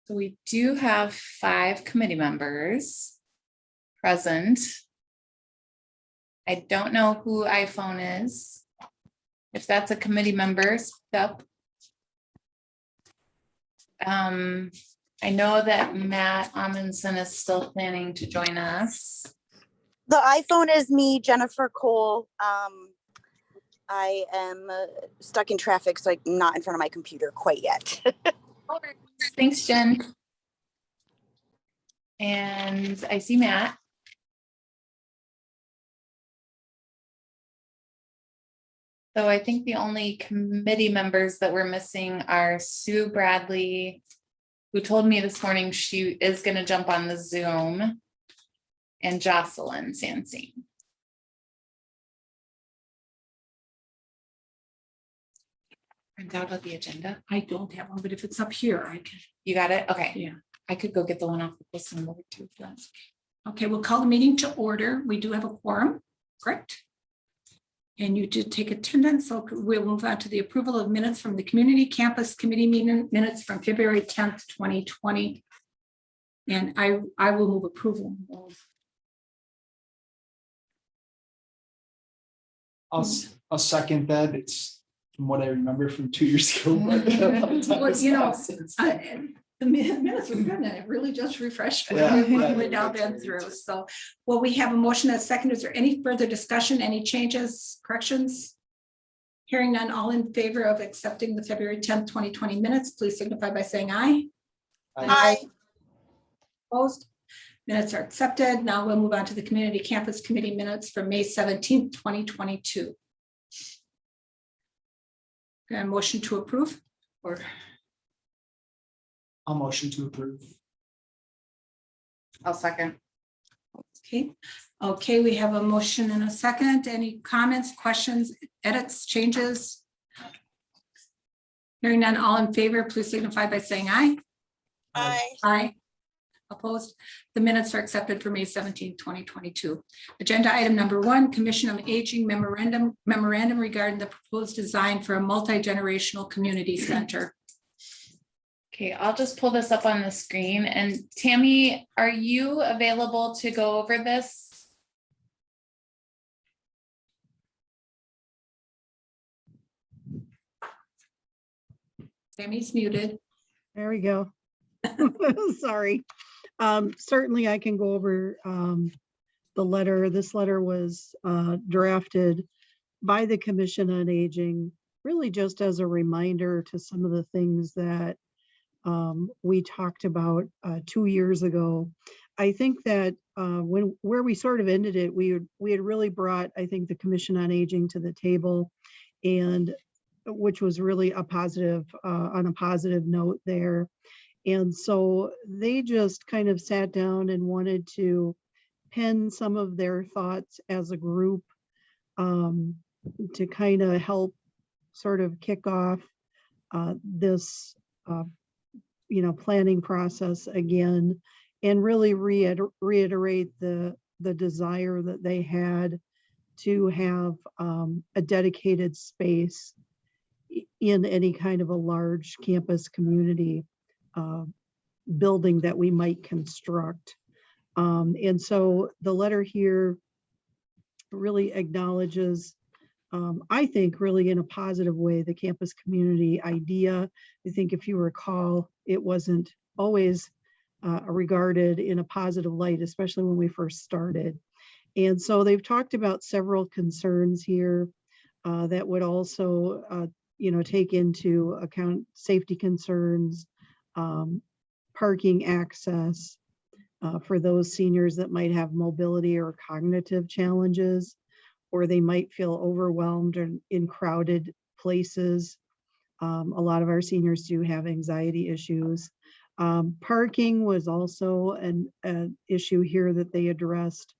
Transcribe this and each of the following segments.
So we do have 5 committee members present. I don't know who iPhone is. If that's a committee member, speak up. I know that Matt Amundsen is still planning to join us. The iPhone is me, Jennifer Cole. I am stuck in traffic, so I'm not in front of my computer quite yet. Thanks, Jen. And I see Matt. So I think the only committee members that we're missing are Sue Bradley, who told me this morning she is going to jump on the Zoom, and Jocelyn Sansing. Print out of the agenda. I don't have one, but if it's up here, I can. You got it? Okay. Yeah. I could go get the one off the list and move it to that. Okay, we'll call the meeting to order. We do have a quorum, correct? And you did take attendance, so we'll move on to the approval of minutes from the Community Campus Committee meeting minutes from February 10th, 2020. And I will move approval. I'll second that. It's from what I remember from 2 years ago. But Well, you know, the minutes were good, and it really just refreshed what we've now been through. So, well, we have a motion and a second. Is there any further discussion, any changes, corrections? Hearing none, all in favor of accepting the February 10th, 2020 minutes, please signify by saying aye. Aye. Opposed? Minutes are accepted. Now we'll move on to the Community Campus Committee minutes for May 17th, 2022. And motion to approve, or I'll motion to approve. I'll second. Okay, we have a motion and a second. Any comments, questions, edits, changes? Hearing none, all in favor, please signify by saying aye. Aye. Aye. Opposed? The minutes are accepted for May 17, 2022. Agenda item number 1, Commission on Aging memorandum regarding the proposed design for a multi-generational community center. Okay, I'll just pull this up on the screen. And Tammy, are you available to go over this? Tammy's muted. There we go. Sorry. Certainly I can go over the letter. This letter was drafted by the Commission on Aging, really just as a reminder to some of the things that we talked about 2 years ago. I think that where we sort of ended it, we had really brought, I think, the Commission on Aging to the table, and which was really a positive, on a positive note there. And so they just kind of sat down and wanted to pen some of their thoughts as a group to kind of help sort of kick off this planning process again, and really reiterate the desire that they had to have a dedicated space in any kind of a large campus community building that we might construct. And so the letter here really acknowledges, I think, really in a positive way, the campus community idea. I think if you recall, it wasn't always regarded in a positive light, especially when we first started. And so they've talked about several concerns here that would also, take into account safety concerns, parking access for those seniors that might have mobility or cognitive challenges, or they might feel overwhelmed in crowded places. A lot of our seniors do have anxiety issues. Parking was also an issue here that they addressed.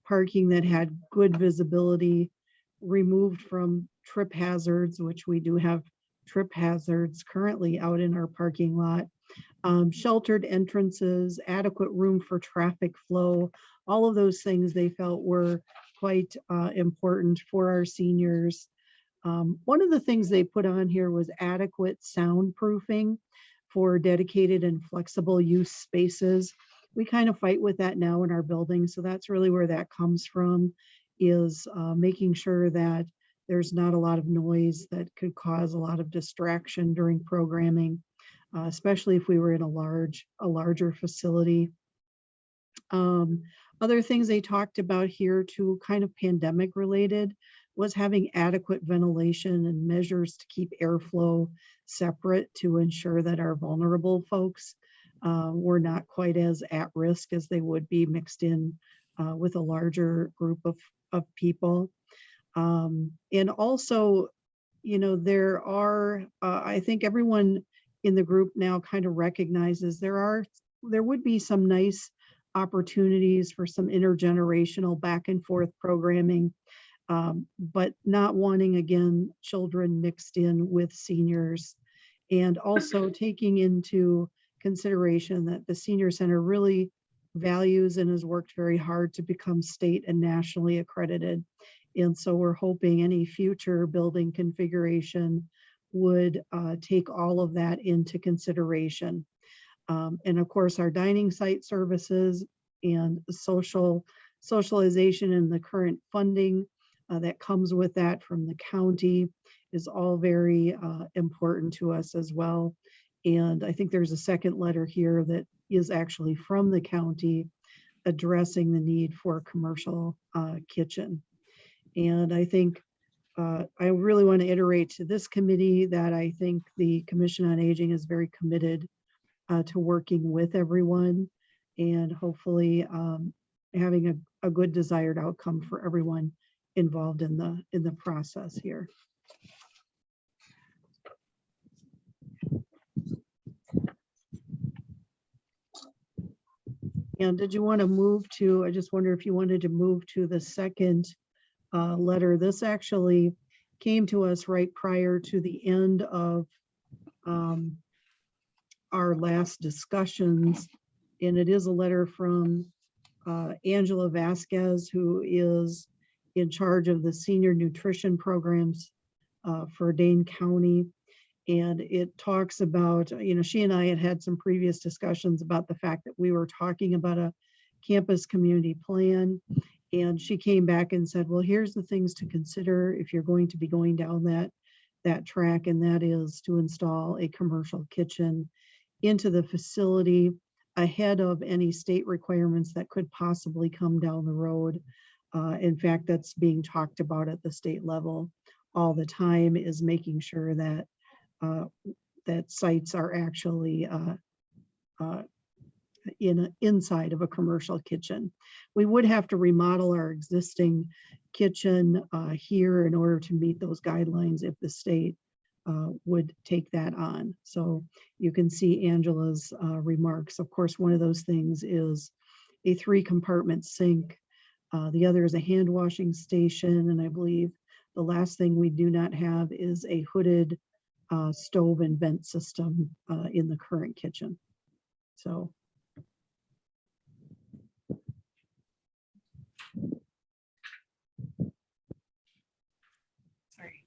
Parking that had good visibility, removed from trip hazards, which we do have trip hazards currently out in our parking lot. Sheltered entrances, adequate room for traffic flow, all of those things they felt were quite important for our seniors. One of the things they put on here was adequate soundproofing for dedicated and flexible use spaces. We kind of fight with that now in our building. So that's really where that comes from, is making sure that there's not a lot of noise that could cause a lot of distraction during programming, especially if we were in a larger facility. Other things they talked about here too, kind of pandemic related, was having adequate ventilation and measures to keep airflow separate to ensure that our vulnerable folks were not quite as at risk as they would be mixed in with a larger group of people. And also, you know, there are, I think everyone in the group now kind of recognizes there would be some nice opportunities for some intergenerational back and forth programming, but not wanting, again, children mixed in with seniors, and also taking into consideration that the senior center really values and has worked very hard to become state and nationally accredited. And so we're hoping any future building configuration would take all of that into consideration. And of course, our dining site services and socialization and the current funding that comes with that from the county is all very important to us as well. And I think there's a second letter here that is actually from the county addressing the need for a commercial kitchen. And I think I really want to iterate to this committee that I think the Commission on Aging is very committed to working with everyone and hopefully having a good desired outcome for everyone involved in the process here. And did you want to move to, I just wonder if you wanted to move to the second letter. This actually came to us right prior to the end of our last discussions. And it is a letter from Angela Vasquez, who is in charge of the senior nutrition programs for Dane County. And it talks about, you know, she and I had some previous discussions about the fact that we were talking about a campus community plan. And she came back and said, well, here's the things to consider if you're going to be going down that track. And that is to install a commercial kitchen into the facility ahead of any state requirements that could possibly come down the road. In fact, that's being talked about at the state level all the time, is making sure that that sites are actually inside of a commercial kitchen. We would have to remodel our existing kitchen here in order to meet those guidelines if the state would take that on. So you can see Angela's remarks. Of course, one of those things is a 3-compartment sink. The other is a hand washing station. And I believe the last thing we do not have is a hooded stove and vent system in the current kitchen. So. Sorry.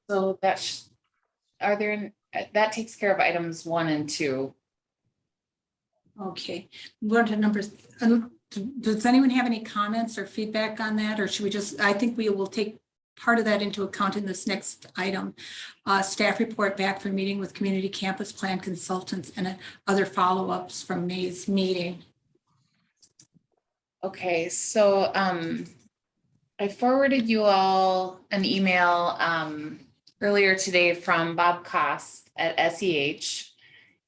So that takes care of items 1 and 2. Okay, we're to numbers. Does anyone have any comments or feedback on that, or should we just, I think we will take part of that into account in this next item. Staff report back from meeting with community campus plan consultants and other follow-ups from May's meeting. Okay, so I forwarded you all an email earlier today from Bob Koss at SEH.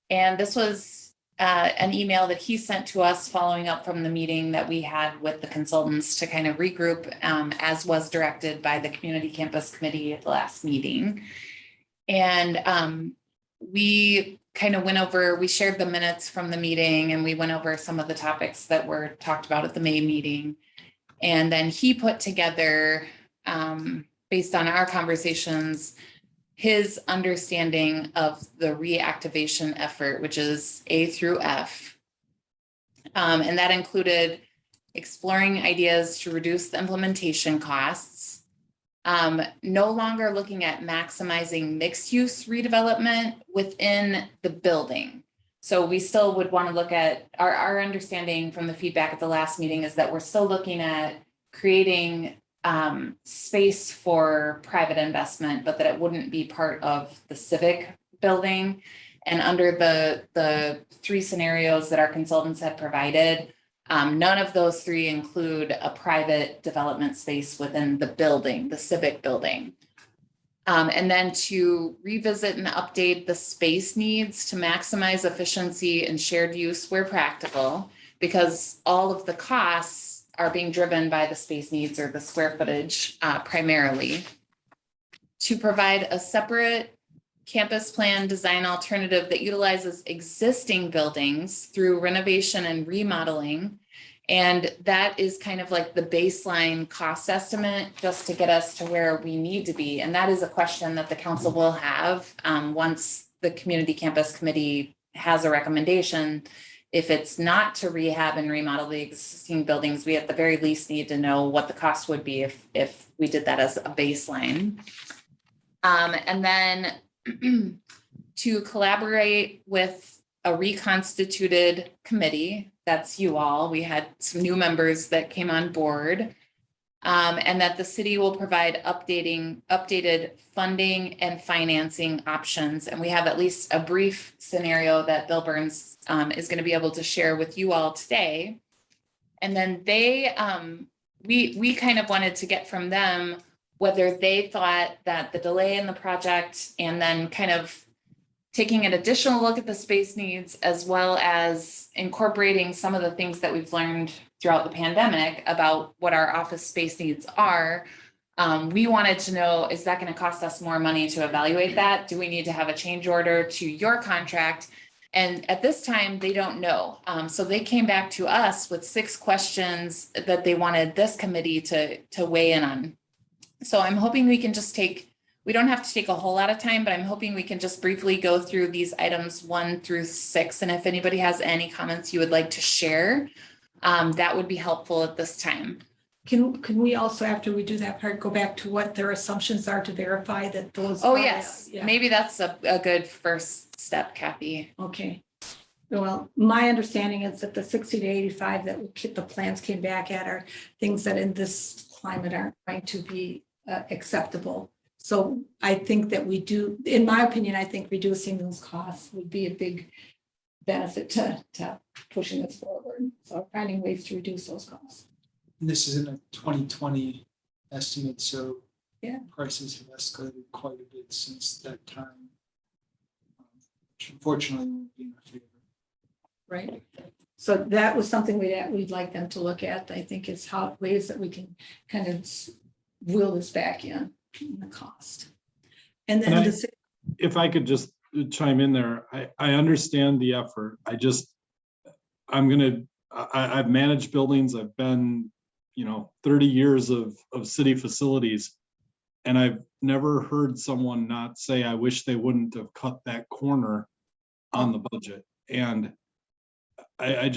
And this was an email that he sent to us following up from the meeting that we had with the consultants to kind of regroup, as was directed by the Community Campus Committee at the last meeting. And we kind of we shared the minutes from the meeting, and we went over some of the topics that were talked about at the May meeting. And then he put together, based on our conversations, his understanding of the reactivation effort, which is A through F. And that included exploring ideas to reduce the implementation costs, No longer looking at maximizing mixed use redevelopment within the building. So we still would want to look at, our understanding from the feedback at the last meeting is that we're still looking at creating space for private investment, but that it wouldn't be part of the civic building. And under the three scenarios that our consultants had provided, none of those three include a private development space within the building, the civic building. And then to revisit and update the space needs to maximize efficiency and shared use where practical, because all of the costs are being driven by the space needs or the square footage primarily. To provide a separate campus plan design alternative that utilizes existing buildings through renovation and remodeling. And that is kind of like the baseline cost estimate just to get us to where we need to be. And that is a question that the council will have once the community campus committee has a recommendation. If it's not to rehab and remodel the existing buildings, we at the very least need to know what the cost would be if we did that as a baseline. And then to collaborate with a reconstituted committee, that's you all. We had some new members that came on board, and that the city will provide updated funding and financing options. And we have at least a brief scenario that Bill Burns is going to be able to share with you all today. And then we kind of wanted to get from them whether they thought that the delay in the project and then kind of taking an additional look at the space needs, as well as incorporating some of the things that we've learned throughout the pandemic about what our office space needs are. We wanted to know, is that going to cost us more money to evaluate that? Do we need to have a change order to your contract? And at this time, they don't know. So they came back to us with 6 questions that they wanted this committee to weigh in on. So I'm hoping we can just we don't have to take a whole lot of time, but I'm hoping we can just briefly go through these items 1 through 6. And if anybody has any comments you would like to share, that would be helpful at this time. Can we also, after we do that part, go back to what their assumptions are to verify that those? Oh, are- yes. yeah. Maybe that's a good first step, Kathy. Okay. Well, my understanding is that the 60 to 85 that the plans came back at are things that in this climate aren't going to be acceptable. So I think that we do, in my opinion, I think reducing those costs would be a big benefit to pushing this forward. So finding ways to reduce those costs. And this isn't a 2020 estimate, so Yeah. prices have escalated quite a bit since that time. Which unfortunately won't be in our favor. Right. So that was something we'd like them to look at. I think it's ways that we can kind of wheel this back in the cost. And then If I could just chime in there, I understand the effort. I've managed buildings. I've been, 30 years of city facilities, and I've never heard someone not say, I wish they wouldn't have cut that corner on the budget. And I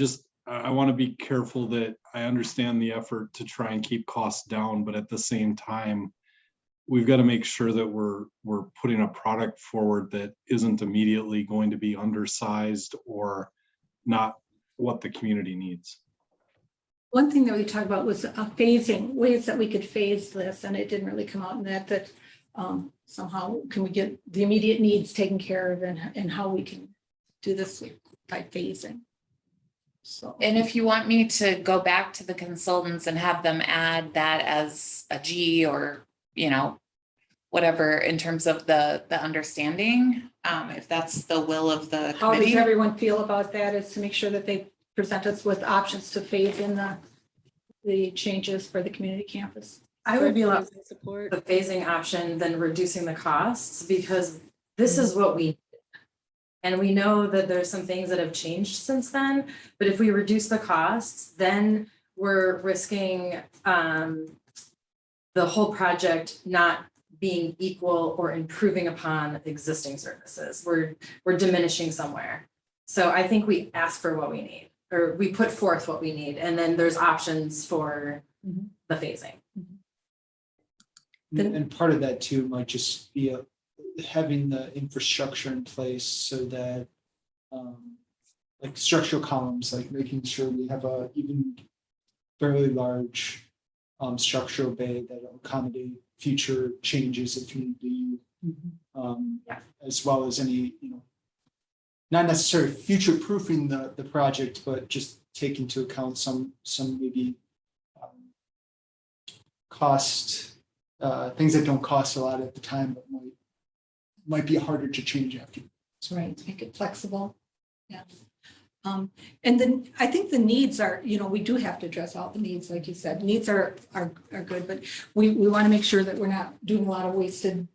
want to be careful that I understand the effort to try and keep costs down, but at the same time, we've got to make sure that we're putting a product forward that isn't immediately going to be undersized or not what the community needs. one thing that we talked about was phasing, ways that we could phase this, and it didn't really come out in that somehow can we get the immediate needs taken care of and how we can do this by phasing. So. And if you want me to go back to the consultants and have them add that as a G or, whatever in terms of the understanding, if that's the will of the How does committee. everyone feel about that, is to make sure that they present us with options to phase in the changes for the community campus? I would be a lot support the phasing option than reducing the costs, because this is what we, and we know that there's some things that have changed since then, but if we reduce the costs, then we're risking the whole project not being equal or improving upon existing services. We're diminishing somewhere. So I think we ask for what we need, or we put forth what we need, and then there's options for the phasing. And part of that too might just be having the infrastructure in place so that like structural columns, like making sure we have a even fairly large structural bay that will accommodate future changes if need be. As well as any, not necessarily future proofing the project, but just take into account some maybe cost, things that don't cost a lot at the time, but might be harder to change after. That's right, make it flexible. Yeah. And then I think the needs are, we do have to address all the needs, like you said. Needs are good, but we want to make sure that we're not doing a lot of wasted,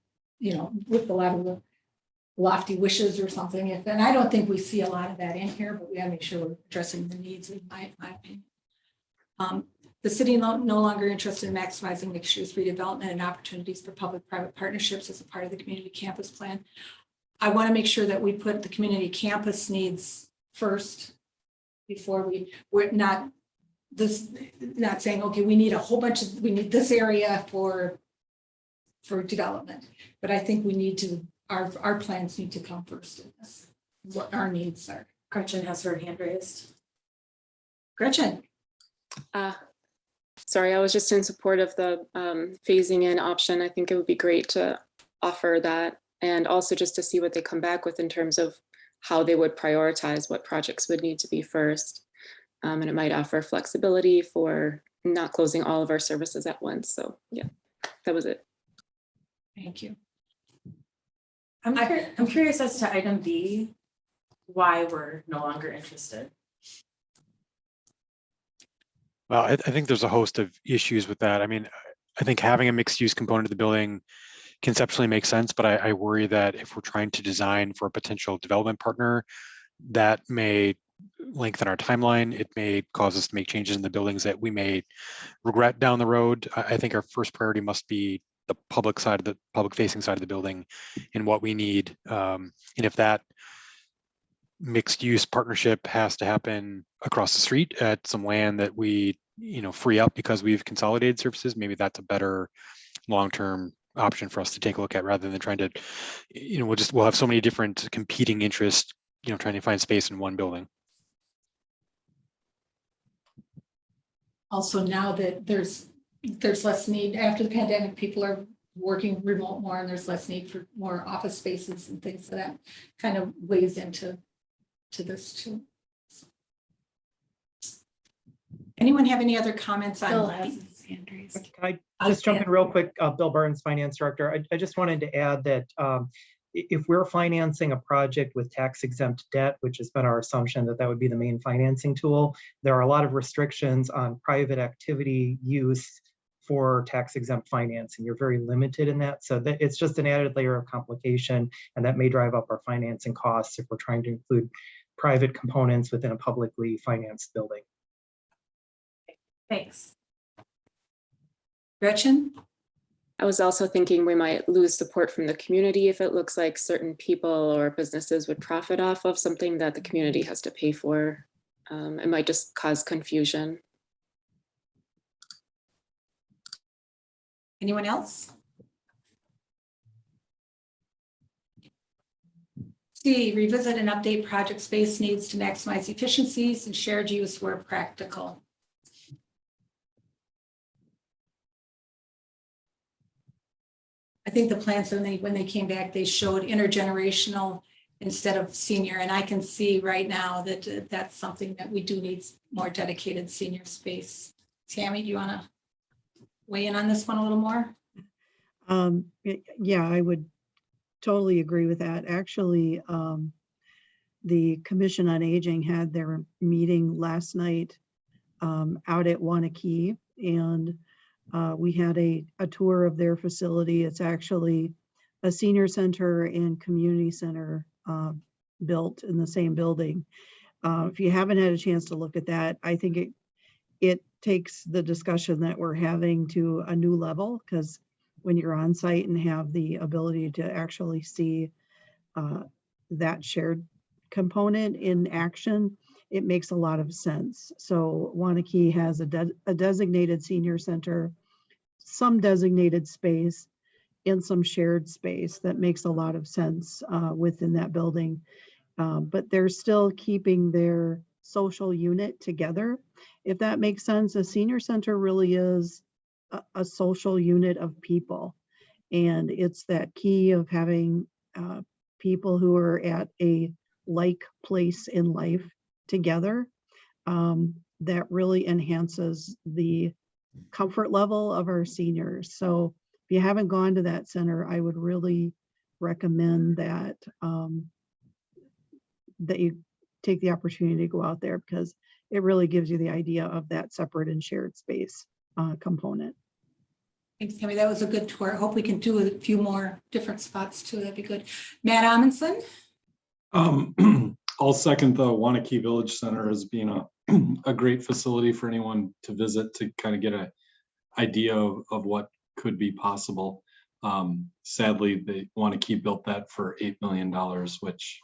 with a lot of the lofty wishes or something. And I don't think we see a lot of that in here, but we gotta make sure we're addressing the needs, in my opinion. The city no longer interested in maximizing mixed-use redevelopment and opportunities for public-private partnerships as a part of the community campus plan. I want to make sure that we put the community campus needs first before we're not saying, okay, we need a whole bunch of, we need this area for development. But I think we need to, our plans need to come first in this, what our needs are. Gretchen has her hand raised. Gretchen. Sorry, I was just in support of the phasing in option. I think it would be great to offer that, and also just to see what they come back with in terms of how they would prioritize what projects would need to be first. And it might offer flexibility for not closing all of our services at once. So yeah, that was it. Thank you. I'm curious as to item B, why we're no longer interested. Well, I think there's a host of issues with that. I mean, I think having a mixed use component of the building conceptually makes sense, but I worry that if we're trying to design for a potential development partner, that may lengthen our timeline. It may cause us to make changes in the buildings that we may regret down the road. I think our first priority must be the public facing side of the building and what we need. And if that mixed use partnership has to happen across the street at some land that we free up because we've consolidated services, maybe that's a better long-term option for us to take a look at, rather than trying to we'll have so many different competing interests trying to find space in one building. Also, now that there's less need after the pandemic, people are working remote more, and there's less need for more office spaces and things, so that kind of weighs into this too. Anyone have any other comments on? Bill has his hand raised. Can I just jump in real quick? Bill Burns, Finance Director. I just wanted to add that if we're financing a project with tax exempt debt, which has been our assumption that would be the main financing tool, there are a lot of restrictions on private activity use for tax exempt financing. You're very limited in that. So that it's just an added layer of complication, and that may drive up our financing costs if we're trying to include private components within a publicly financed building. Thanks. Gretchen? I was also thinking we might lose support from the community if it looks like certain people or businesses would profit off of something that the community has to pay for. It might just cause confusion. Anyone else? C, revisit and update project space needs to maximize efficiencies and shared use where practical. I think the plans when they came back, they showed intergenerational instead of senior, and I can see right now that that's something that we do need more dedicated senior space. Tammy, do you want to weigh in on this one a little more? Yeah, I would totally agree with that. Actually, the Commission on Aging had their meeting last night out at Waunakee, and we had a tour of their facility. It's actually a senior center and community center built in the same building. If you haven't had a chance to look at that, I think it takes the discussion that we're having to a new level, because when you're on site and have the ability to actually see that shared component in action, it makes a lot of sense. So Waunakee has a designated senior center some designated space and some shared space that makes a lot of sense within that building. But they're still keeping their social unit together. If that makes sense, a senior center really is a social unit of people. And it's that key of having people who are at a like place in life together that really enhances the comfort level of our seniors. So if you haven't gone to that center, I would really recommend that that you take the opportunity to go out there, because it really gives you the idea of that separate and shared space component. Thanks, Tammy. That was a good tour. I hope we can do a few more different spots too. That'd be good. Matt Amundson? I'll second the Waunakee Village Center as being a great facility for anyone to visit to kind of get an idea of what could be possible. Sadly, the Waunakee built that for $8 million, which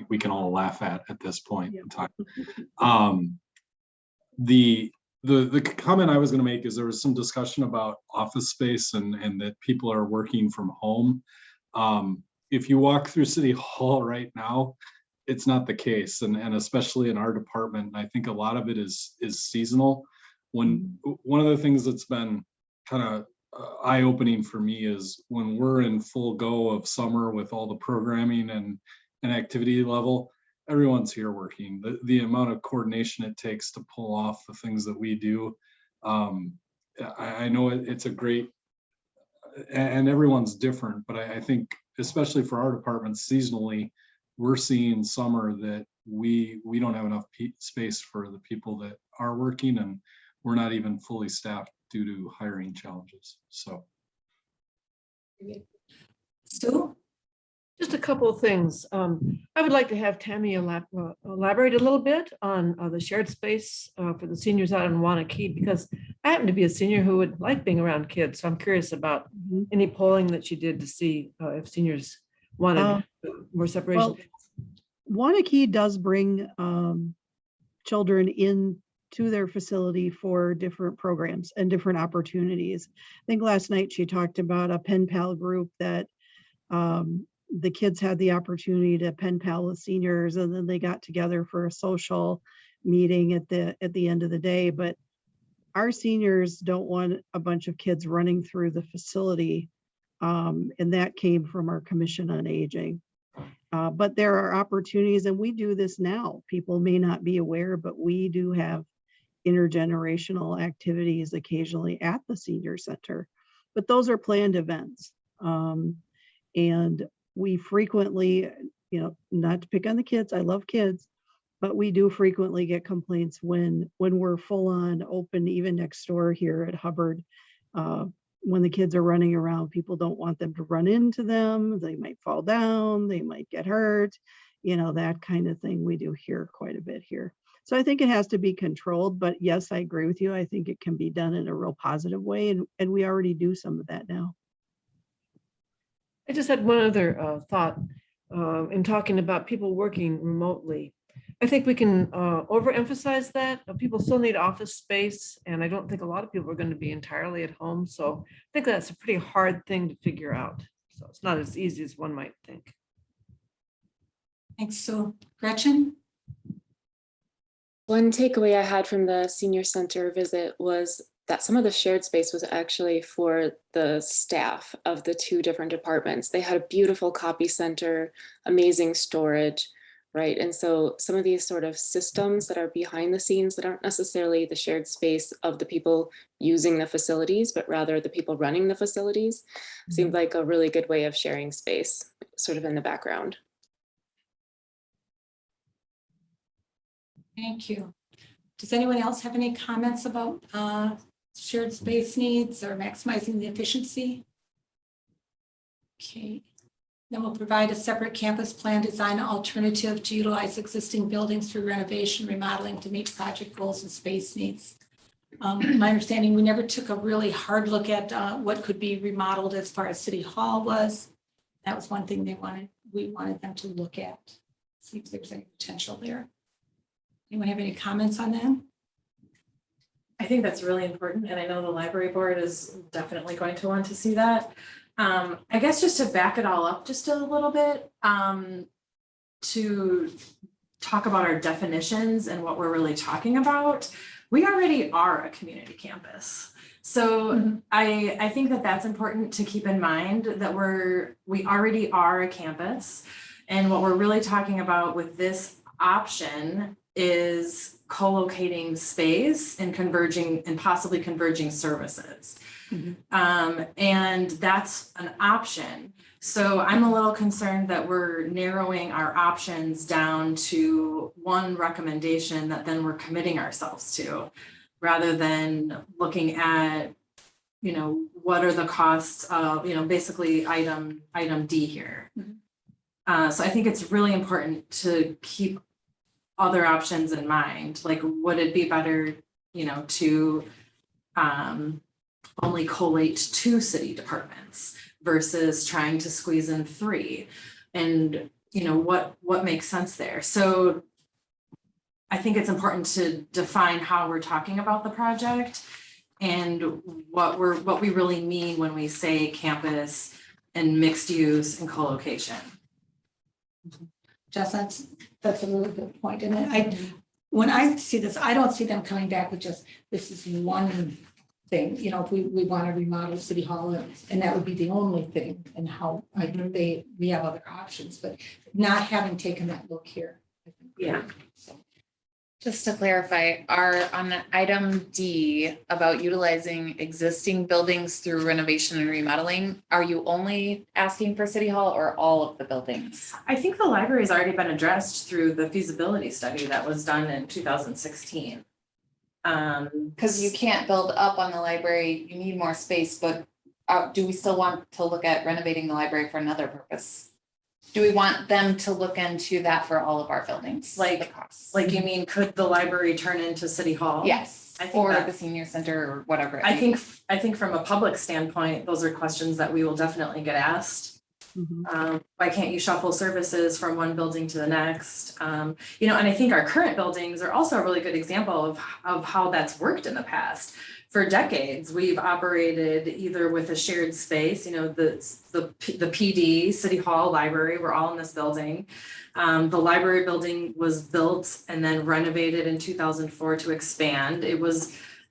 we can all laugh at this point in time. The comment I was going to make is there was some discussion about office space and that people are working from home. If you walk through City Hall right now, it's not the case, and especially in our department, I think a lot of it is seasonal. One of the things that's been kind of eye-opening for me is when we're in full go of summer with all the programming and activity level, everyone's here working. The amount of coordination it takes to pull off the things that we do, I know it's a great, and everyone's different, but I think especially for our department seasonally, we're seeing summer that we don't have enough space for the people that are working, and we're not even fully staffed due to hiring challenges. So, Sue? Just a couple of things. I would like to have Tammy elaborate a little bit on the shared space for the seniors out in Waunakee, because I happen to be a senior who would like being around kids. So I'm curious about any polling that you did to see if seniors wanted more separation. Well, Waunakee does bring children in to their facility for different programs and different opportunities. I think last night she talked about a pen pal group that the kids had the opportunity to pen pal with seniors, and then they got together for a social meeting at the end of the day. But our seniors don't want a bunch of kids running through the facility, and that came from our Commission on Aging. But there are opportunities, and we do this now. People may not be aware, but we do have intergenerational activities occasionally at the senior center, but those are planned events. And we frequently, not to pick on the kids, I love kids, but we do frequently get complaints when we're full on open, even next door here at Hubbard. When the kids are running around, people don't want them to run into them. They might fall down, they might get hurt, that kind of thing we do hear quite a bit here. So I think it has to be controlled, but yes, I agree with you. I think it can be done in a real positive way, and we already do some of that now. I just had one other thought in talking about people working remotely. I think we can overemphasize that. People still need office space, and I don't think a lot of people are going to be entirely at home. So I think that's a pretty hard thing to figure out. So it's not as easy as one might think. Thanks, Sue. Gretchen? One takeaway I had from the senior center visit was that some of the shared space was actually for the staff of the two different departments. They had a beautiful copy center, amazing storage, right? And so some of these sort of systems that are behind the scenes that aren't necessarily the shared space of the people using the facilities, but rather the people running the facilities, seemed like a really good way of sharing space sort of in the background. Thank you. Does anyone else have any comments about shared space needs or maximizing the efficiency? Okay. Then we'll provide a separate campus plan design alternative to utilize existing buildings through renovation, remodeling to meet project goals and space needs. My understanding, we never took a really hard look at what could be remodeled as far as City Hall was. That was one thing we wanted them to look at, see if there's any potential there. Anyone have any comments on that? I think that's really important, and I know the library board is definitely going to want to see that. I guess just to back it all up just a little bit, to talk about our definitions and what we're really talking about, we already are a community campus. So I think that that's important to keep in mind, that we already are a campus. And what we're really talking about with this option is co-locating space and possibly converging services. And that's an option. So I'm a little concerned that we're narrowing our options down to one recommendation that then we're committing ourselves to, rather than looking at, what are the costs of, basically item D here. So I think it's really important to keep other options in mind. Like, would it be better, to only collate 2 city departments versus trying to squeeze in 3? And, what makes sense there? So I think it's important to define how we're talking about the project and what we really mean when we say campus and mixed use and co-location. Jess, that's a really good point. And when I see this, I don't see them coming back with just, this is one thing, if we want to remodel City Hall, and that would be the only thing, and how we have other options, but not having taken that look here. I think. Yeah. So. Just to clarify, on item D about utilizing existing buildings through renovation and remodeling, are you only asking for City Hall or all of the buildings? I think the library has already been addressed through the feasibility study that was done in 2016. Because you can't build up on the library, you need more space, but do we still want to look at renovating the library for another purpose? Do we want them to look into that for all of our buildings? The costs? Like you mean, could the library turn into City Hall? Yes, I think or that- the senior center or whatever. I think from a public standpoint, those are questions that we will definitely get asked. Why can't you shuffle services from one building to the next? And I think our current buildings are also a really good example of how that's worked in the past. For decades, we've operated either with a shared space, the PD, City Hall, library, we're all in this building. The library building was built and then renovated in 2004 to expand.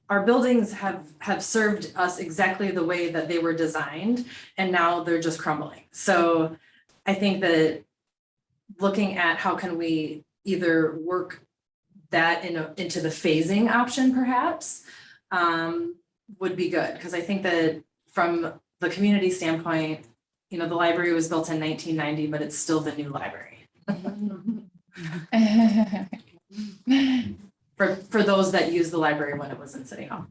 Our buildings have served us exactly the way that they were designed, and now they're just crumbling. So I think that looking at how can we either work that into the phasing option perhaps, would be good, because I think that from the community standpoint, the library was built in 1990, but it's still the new library. For those that use the library when it was in City Hall.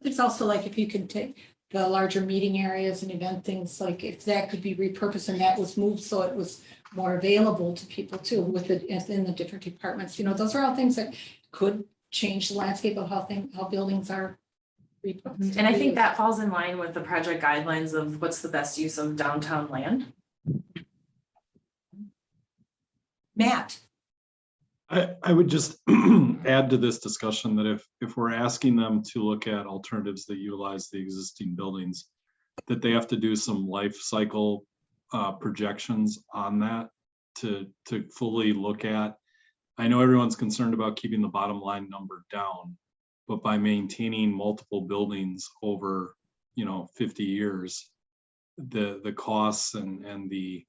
It's also like if you can take the larger meeting areas and event things, like if that could be repurposed and that was moved so it was more available to people too, in the different departments, those are all things that could change the landscape of how buildings are repurposed. And I think that falls in line with the project guidelines of what's the best use of downtown land. Matt. I would just add to this discussion that if we're asking them to look at alternatives that utilize the existing buildings, that they have to do some life cycle projections on that to fully look at. I know everyone's concerned about keeping the bottom line number down, but by maintaining multiple buildings over 50 years, the costs and the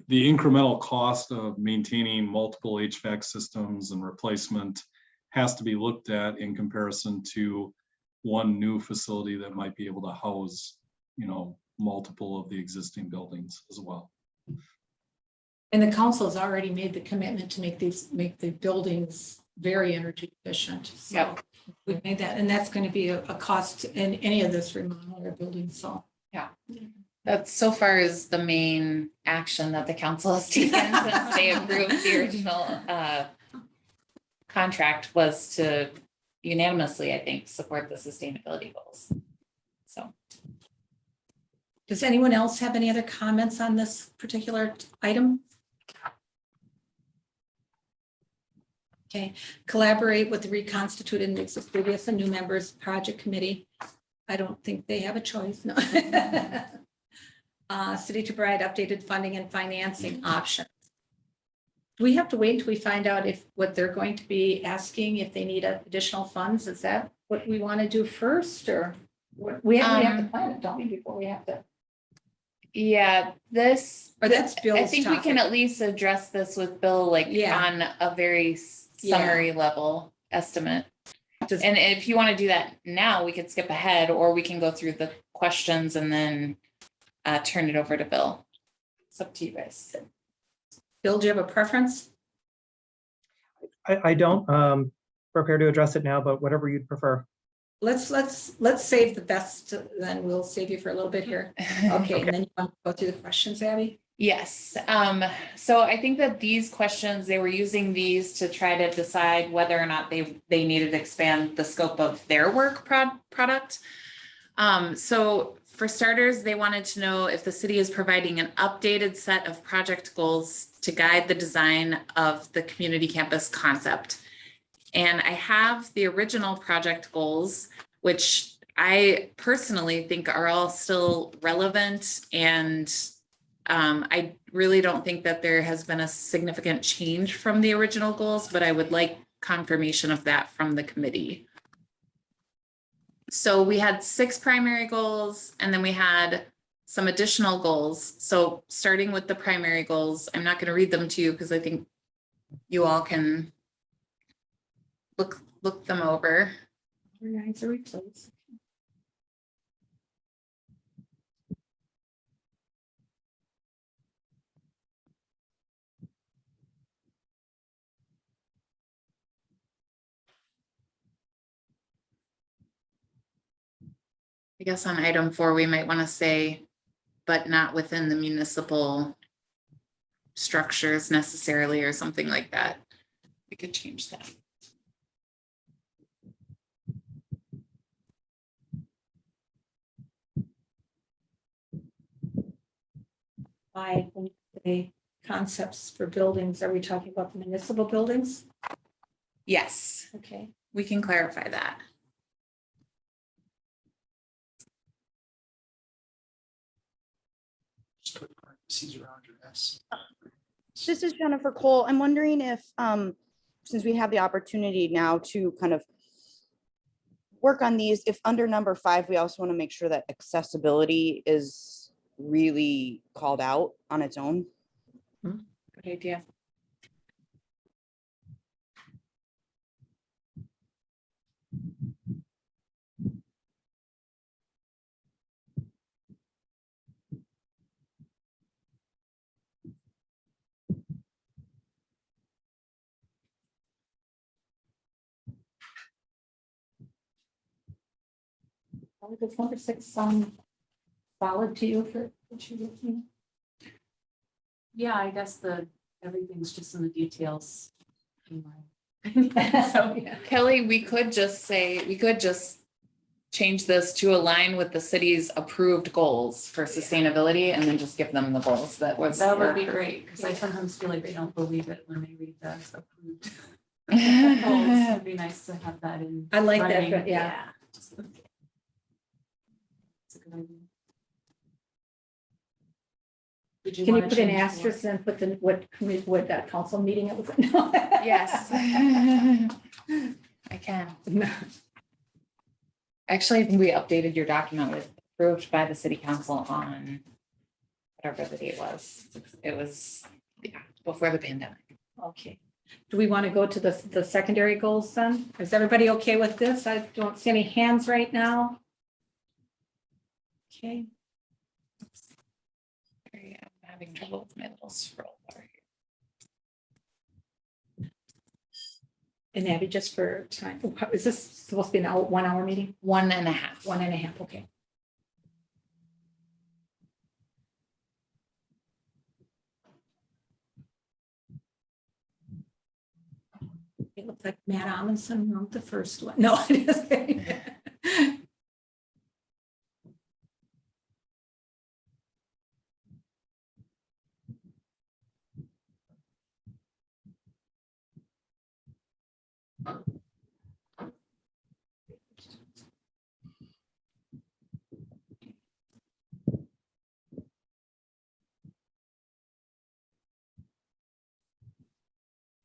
the incremental cost of maintaining multiple HVAC systems and replacement has to be looked at in comparison to one new facility that might be able to house, multiple of the existing buildings as well. And the council has already made the commitment to make the buildings very energy efficient. So Yep. we've made that, and that's going to be a cost in any of this remodel or building. So Yeah. That so far is the main action that the council has taken since they approved the original contract, was to unanimously, I think, support the sustainability goals. So. Does anyone else have any other comments on this particular item? Okay, collaborate with the reconstituted mix of previous and new members, project committee. I don't think they have a choice, no. City to provide updated funding and financing options. Do we have to wait until we find out if what they're going to be asking, if they need additional funds? Is that what we want to do first, or we have to plan it, don't we, before we have to? Yeah, this, Or that's Bill's I think we can topic. at least address this with Bill, like Yeah. on a very summary level estimate. Just- And if you want to do that now, we could skip ahead, or we can go through the questions and then turn it over to Bill. It's up to you guys. Bill, do you have a preference? I don't prepare to address it now, but whatever you'd prefer. Let's save the best, then we'll save you for a little bit here. Okay, and then you want to go through the questions, Abby? Yes, so I think that these questions, they were using these to try to decide whether or not they needed to expand the scope of their work product. So for starters, they wanted to know if the city is providing an updated set of project goals to guide the design of the community campus concept. And I have the original project goals, which I personally think are all still relevant, and I really don't think that there has been a significant change from the original goals, but I would like confirmation of that from the committee. So we had 6 primary goals, and then we had some additional goals. So starting with the primary goals, I'm not going to read them to you because I think you all can look them over. I guess on item 4, we might want to say, but not within the municipal structures necessarily, or something like that. We could change that. When you say concepts for buildings, are we talking about the municipal buildings? Yes, Okay. we can clarify that. Just put parentheses around your S. This is Jennifer Cole. I'm wondering if, since we have the opportunity now to kind of work on these, if under number 5, we also want to make sure that accessibility is really called out on its own. Good idea. Does number 6 sound solid to you for what you're looking? Yeah, I guess everything's just in the details. So, yeah. Kelly, we could just change this to align with the city's approved goals for sustainability, and then just give them the goals that was. That would be great, because I sometimes feel like they don't believe it when they read the approved goals. It'd be nice to have that in. I like that, writing. but yeah. Just- It's a good idea. Did Can you wanna put an change the asterisk and put what that council meeting it was? Yes. I can. Actually, I think we updated your document with approved by the city council on whatever the date was. It was, yeah, before the pandemic. Okay. Do we want to go to the secondary goals then? Is everybody okay with this? I don't see any hands right now. Okay. Sorry, I'm having trouble with my little scroll bar here. And Abby, just for time, is this supposed to be an 1 hour meeting? 1.5. 1.5, okay. It looks like Matt Amundson wrote the first one. No, it is.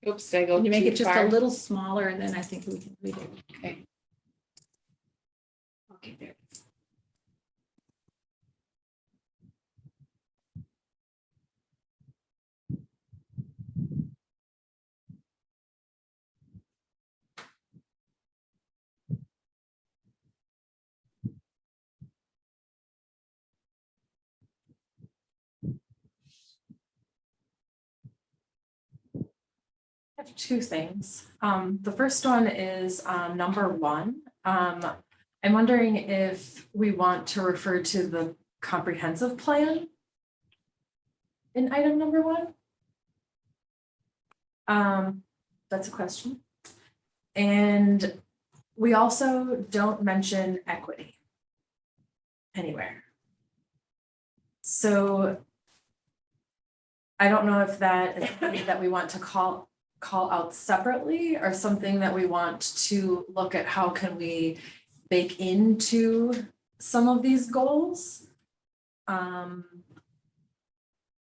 Oops, did I go Can you make too it just a far? little smaller and then I think we can read it. Okay. Okay, there. I have two things. The first one is number one. I'm wondering if we want to refer to the comprehensive plan in item number one. That's a question. And we also don't mention equity anywhere. So I don't know if that is something that we want to call out separately or something that we want to look at how can we bake into some of these goals. Equity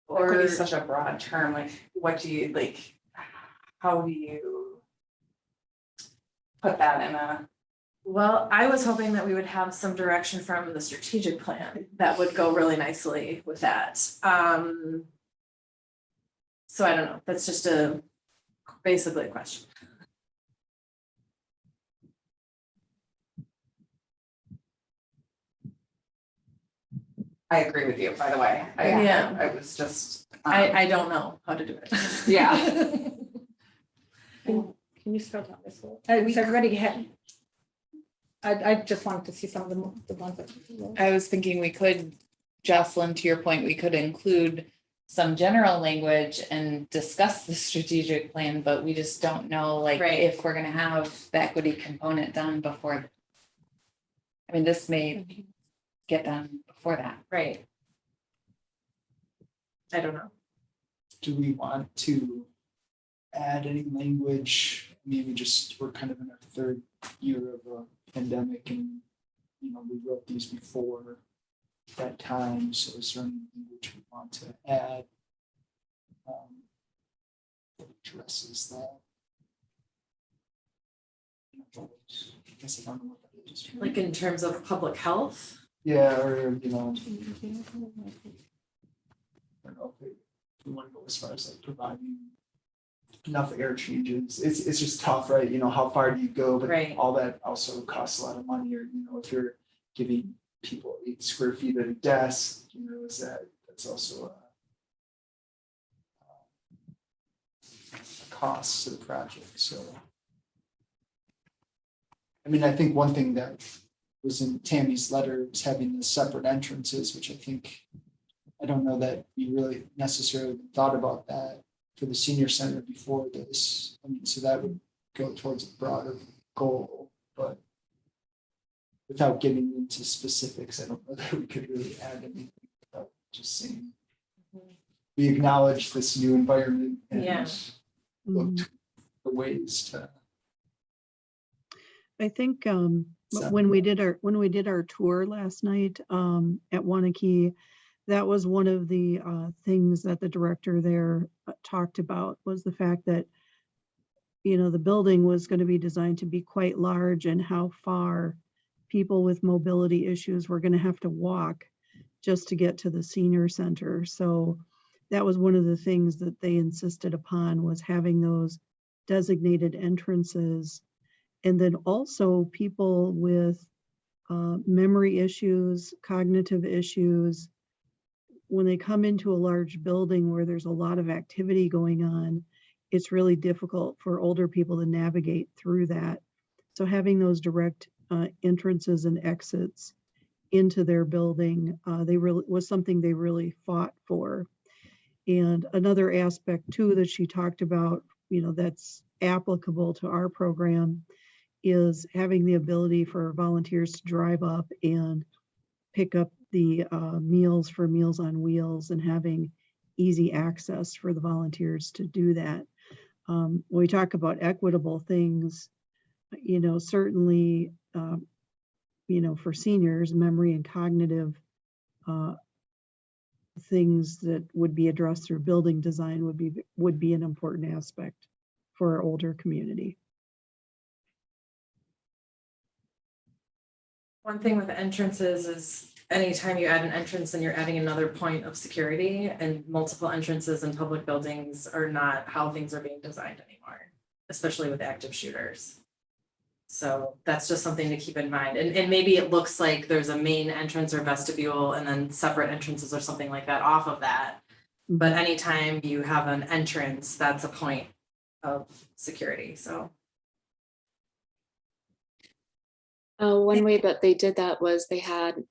Or is such a broad term, like, what do you, like, how do you put that in a? well, I was hoping that we would have some direction from the strategic plan that would go really nicely with that. So I don't know, that's just basically a question. I agree with you, by the way. Yeah. I was just. I don't know how to do it. Yeah. Can you start on this one? Is everybody had? I just wanted to see some of the ones that. I was thinking we could, Jocelyn, to your point, we could include some general language and discuss the strategic plan, but we just don't know, like, Right. if we're gonna have the equity component done before. I mean, this may get done before that. Right. I don't know. Do we want to add any language? I mean, we're kind of in our third year of a pandemic and, we wrote these before that time, so is there any language we want to add that addresses that? I guess I don't know what that is. Like in terms of public health? Yeah, or, I don't know if we want to go as far as like providing enough air changes. It's just tough, right? How far do you go? But Right. all that also costs a lot of money, or, if you're giving people 8 square feet at a desk, that's also a cost to the project, so. I mean, I think one thing that was in Tammy's letter was having the separate entrances, which I don't know that we really necessarily thought about that for the senior center before this. I mean, so that would go towards a broader goal, but without getting into specifics, I don't know that we could really add anything without just saying we acknowledge this new environment and Yeah. looked for ways to. I think when we did our tour last night at Waunakee, that was one of the things that the director there talked about, was the fact that, the building was going to be designed to be quite large, and how far people with mobility issues were going to have to walk just to get to the senior center. So that was one of the things that they insisted upon, was having those designated entrances. And then also people with memory issues, cognitive issues, when they come into a large building where there's a lot of activity going on, it's really difficult for older people to navigate through that. So having those direct entrances and exits into their building, was something they really fought for. And another aspect too that she talked about, that's applicable to our program, is having the ability for volunteers to drive up and pick up the meals for Meals on Wheels, and having easy access for the volunteers to do that. When we talk about equitable things, certainly, for seniors, memory and cognitive things that would be addressed through building design would be an important aspect. for our older community. One thing with entrances is anytime you add an entrance, then you're adding another point of security, and multiple entrances in public buildings are not how things are being designed anymore, especially with active shooters. So that's just something to keep in mind. And maybe it looks like there's a main entrance or vestibule and then separate entrances or something like that off of that. But anytime you have an entrance, that's a point of security, so. One way that they did that was they had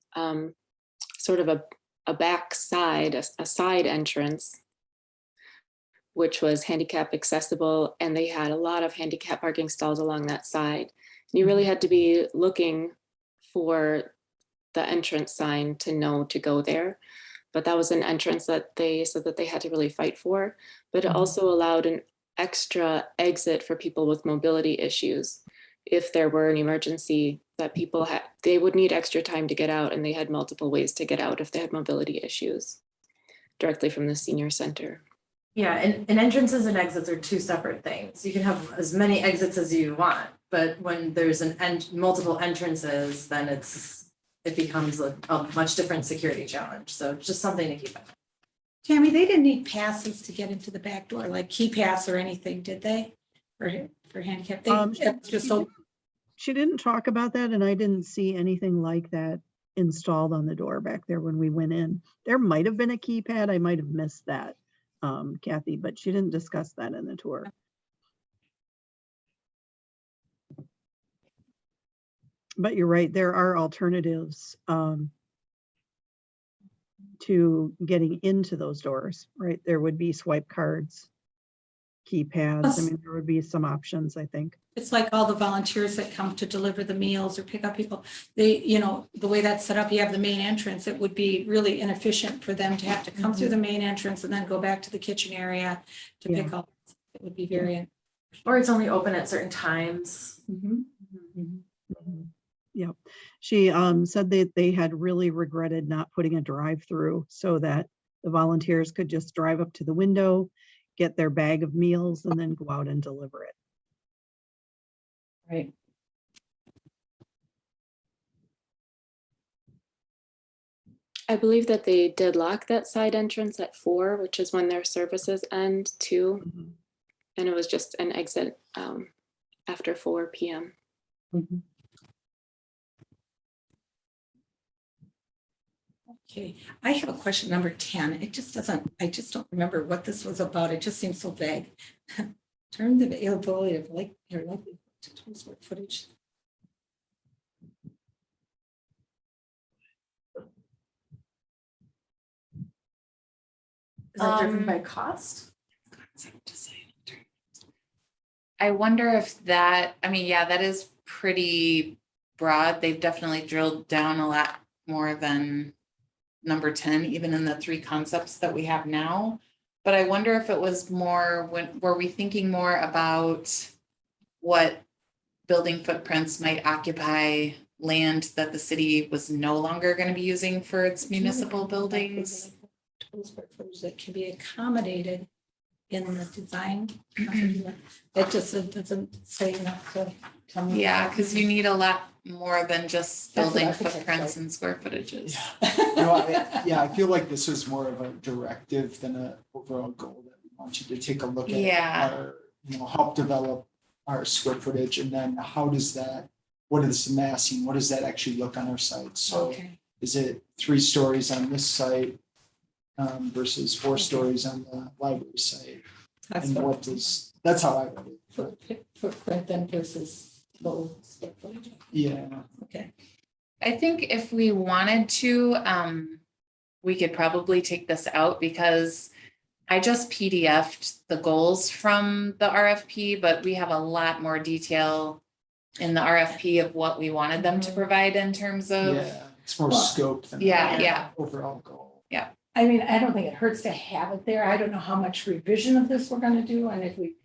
sort of a back side, a side entrance, which was handicap accessible, and they had a lot of handicap parking stalls along that side. And you really had to be looking for the entrance sign to know to go there. But that was an entrance that they said that they had to really fight for. But it also allowed an extra exit for people with mobility issues. If there were an emergency that people had, they would need extra time to get out, and they had multiple ways to get out if they had mobility issues directly from the senior center. Yeah, and entrances and exits are two separate things. You can have as many exits as you want, but when there's multiple entrances, then it becomes a much different security challenge. So just something to keep in mind. Tammy, they didn't need passes to get into the back door, like key pass or anything, did they? For handicap? She didn't talk about that, and I didn't see anything like that installed on the door back there when we went in. There might have been a keypad. I might have missed that, Kathy, but she didn't discuss that in the tour. But you're right, there are alternatives to getting into those doors, right? There would be swipe cards, keypads. I mean, there would be some options, I think. It's like all the volunteers that come to deliver the meals or pick up people. They, you know, the way that's set up, you have the main entrance. It would be really inefficient for them to have to come through the main entrance and then go back to the kitchen area to pick up. It would be very. Or it's only open at certain times. Yep. She said that they had really regretted not putting a drive-through so that the volunteers could just drive up to the window, get their bag of meals, and then go out and deliver it. Right. I believe that they did lock that side entrance at 4, which is when their services end too. And it was just an exit after 4 p.m. Okay, I have a question number 10. It just doesn't, I just don't remember what this was about. It just seems so vague. Term the availability of likely to square footage. Is that driven by cost? I wonder if that, I mean, yeah, that is pretty broad. They've definitely drilled down a lot more than number 10, even in the 3 concepts that we have now. But I wonder if it was more, were we thinking more about what building footprints might occupy land that the city was no longer going to be using for its municipal buildings? Total square footage that can be accommodated in the design. It just doesn't say enough to tell me. Yeah, because you need a lot more than just That's what building architects footprints like. and square footages. I feel like this was more of a directive than an overall goal that we want you to take a look at. Yeah. Our, help develop our square footage, and then how does that, what is the massing, what does that actually look on our site? So Okay. is it 3 stories on this site versus 4 stories on the library site? And that's how I read it. Footprint then versus low square footage. Yeah. Okay. I think if we wanted to, we could probably take this out because I just PDF'd the goals from the RFP, but we have a lot more detail in the RFP of what we wanted them to provide in terms of. Yeah, it's more scope than Yeah. overall goal. I mean, I don't think it hurts to have it there. I don't know how much revision of this we're gonna do, and if we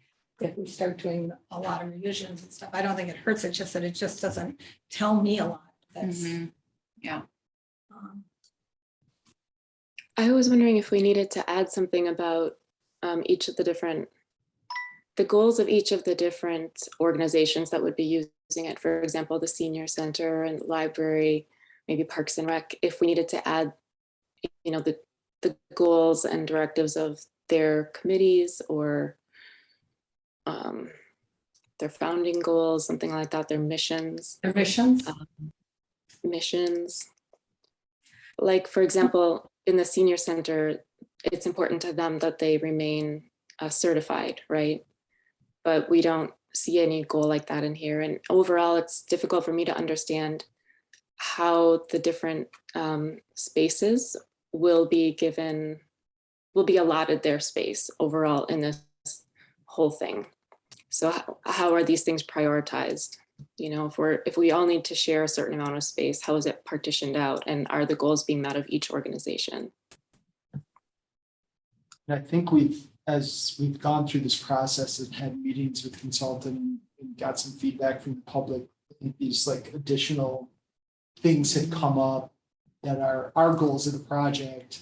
start doing a lot of revisions and stuff, I don't think it hurts. It's just that it just doesn't tell me a lot. That's. Yeah. I was wondering if we needed to add something about each of the different the goals of each of the different organizations that would be using it, for example, the senior center and library, maybe Parks and Rec, if we needed to add, you know, the goals and directives of their committees or their founding goals, something like that, their missions. Their missions? Missions. Like, for example, in the senior center, it's important to them that they remain certified, right? But we don't see any goal like that in here. And overall, it's difficult for me to understand how the different spaces will be allotted their space overall in this whole thing. So how are these things prioritized? You know, if we all need to share a certain amount of space, how is it partitioned out? And are the goals being met of each organization? And I think as we've gone through this process and had meetings with consultant and got some feedback from the public, I think these like additional things had come up that are our goals of the project,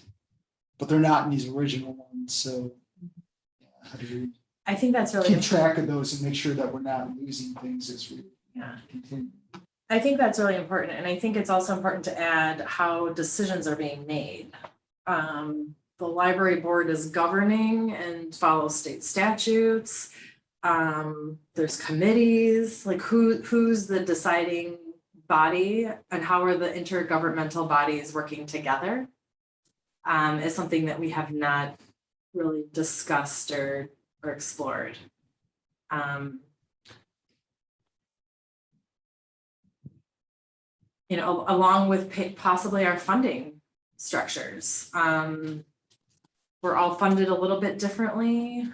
but they're not in these original ones. So yeah, how do we I think that's really keep track of those and make sure that we're not losing things as we continue? I think that's really important. And I think it's also important to add how decisions are being made. The library board is governing and follows state statutes. There's committees, like who's the deciding body and how are the intergovernmental bodies working together is something that we have not really discussed or explored. You know, along with possibly our funding structures. We're all funded a little bit differently.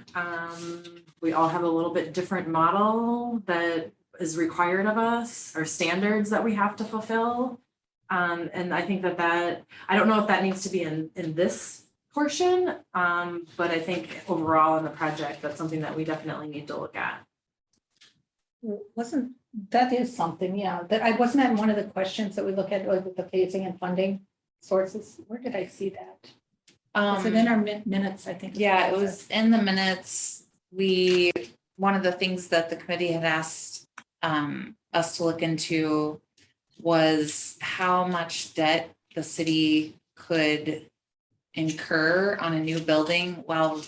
We all have a little bit different model that is required of us, or standards that we have to fulfill. And I think that I don't know if that needs to be in this portion, but I think overall in the project, that's something that we definitely need to look at. That is something, yeah, that wasn't that one of the questions that we look at, like with the phasing and funding sources? Where did I see that? Was it in our minutes, I think? Yeah, it was in the minutes. One of the things that the committee had asked us to look into was how much debt the city could incur on a new building while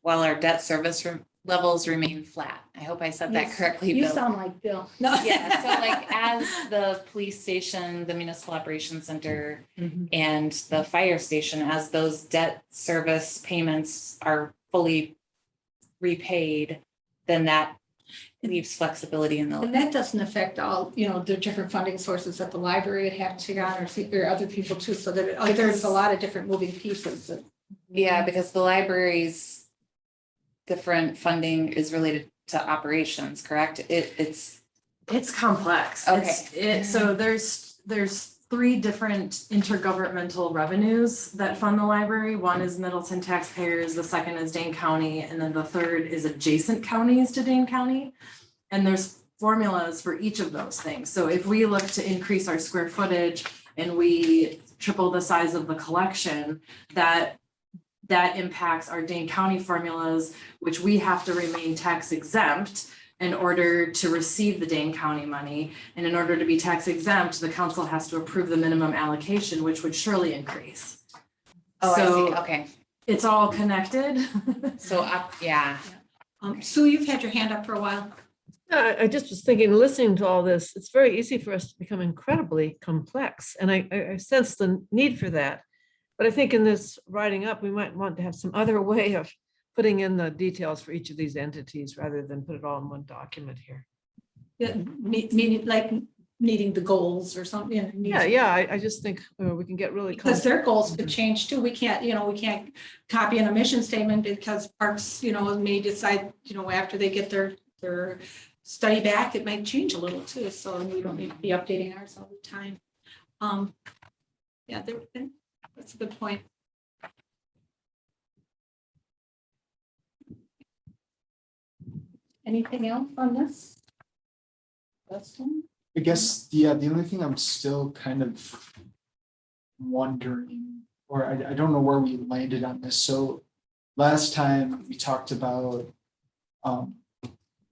our debt service levels remain flat. I hope I said that correctly, You Bill. sound like Bill. No. Yeah, so like as the police station, the municipal operations center, and the fire station, as those debt service payments are fully repaid, then that leaves flexibility in And the. that doesn't affect all, the different funding sources that the library would have to on, or other people too, so that there's a lot of different moving pieces. Yeah, because the library's different funding is related to operations, correct? It's complex. Okay. So there's 3 different intergovernmental revenues that fund the library. One is Middleton taxpayers, the second is Dane County, and then the third is adjacent counties to Dane County. And there's formulas for each of those things. So if we look to increase our square footage and we triple the size of the collection, that impacts our Dane County formulas, which we have to remain tax exempt in order to receive the Dane County money. And in order to be tax exempt, the council has to approve the minimum allocation, which would surely increase. I So see. Okay. it's all connected. So yeah. Sue, you've had your hand up for a while. I just was thinking, listening to all this, it's very easy for us to become incredibly complex. And I sense the need for that. But I think in this writing up, we might want to have some other way of putting in the details for each of these entities rather than put it all in one document here. Yeah, meaning like needing the goals or something. Yeah, I just think we can get really. Because their goals could change too. We can't copy in a mission statement because parks, may decide, after they get their study back, it might change a little too. So we don't need to be updating ours all the time. Yeah, that's a good point. Anything else on this? Dustin? I guess, the only thing I'm still kind of wondering, or I don't know where we landed on this. So last time we talked about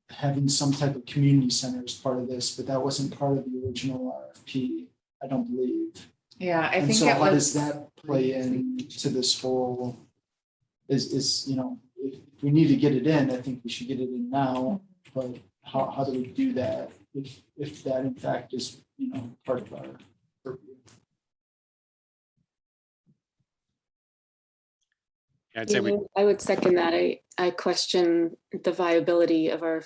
having some type of community center as part of this, but that wasn't part of the original RFP, I don't believe. Yeah, I And think so it how does was, that play into this whole, is, you know, if we need to get it in, I think we should get it in now, but how do we do that if that in fact is, you know, part of our purview? I'd say we, I would second that. I question the viability of our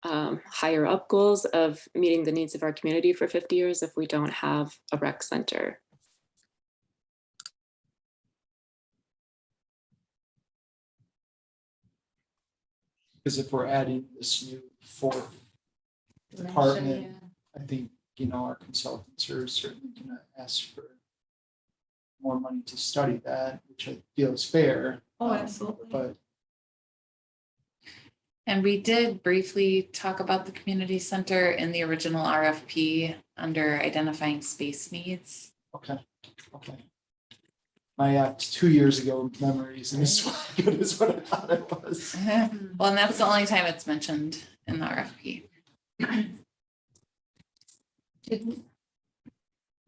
higher up goals of meeting the needs of our community for 50 years if we don't have a rec center. Because if we're adding this new fourth department, I think, you know, our consultants are certainly gonna ask for more money to study that, which I feel is fair. Oh, absolutely. But and we did briefly talk about the community center in the original RFP under identifying space needs. okay. My 2 years ago memories and as good as what I thought it was. Well, and that's the only time it's mentioned in the RFP. Didn't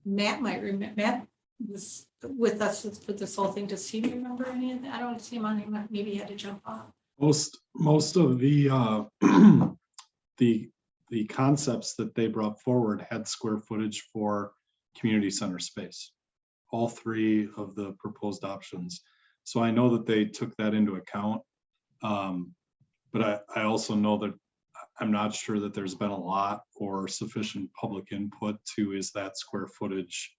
Matt might remember, Matt was with us for this whole thing. Does he remember any of that? I don't see him on, maybe he had to jump off. Most of the the concepts that they brought forward had square footage for community center space. All three of the proposed options. So I know that they took that into account. But I also know that I'm not sure that there's been a lot or sufficient public input to, is that square footage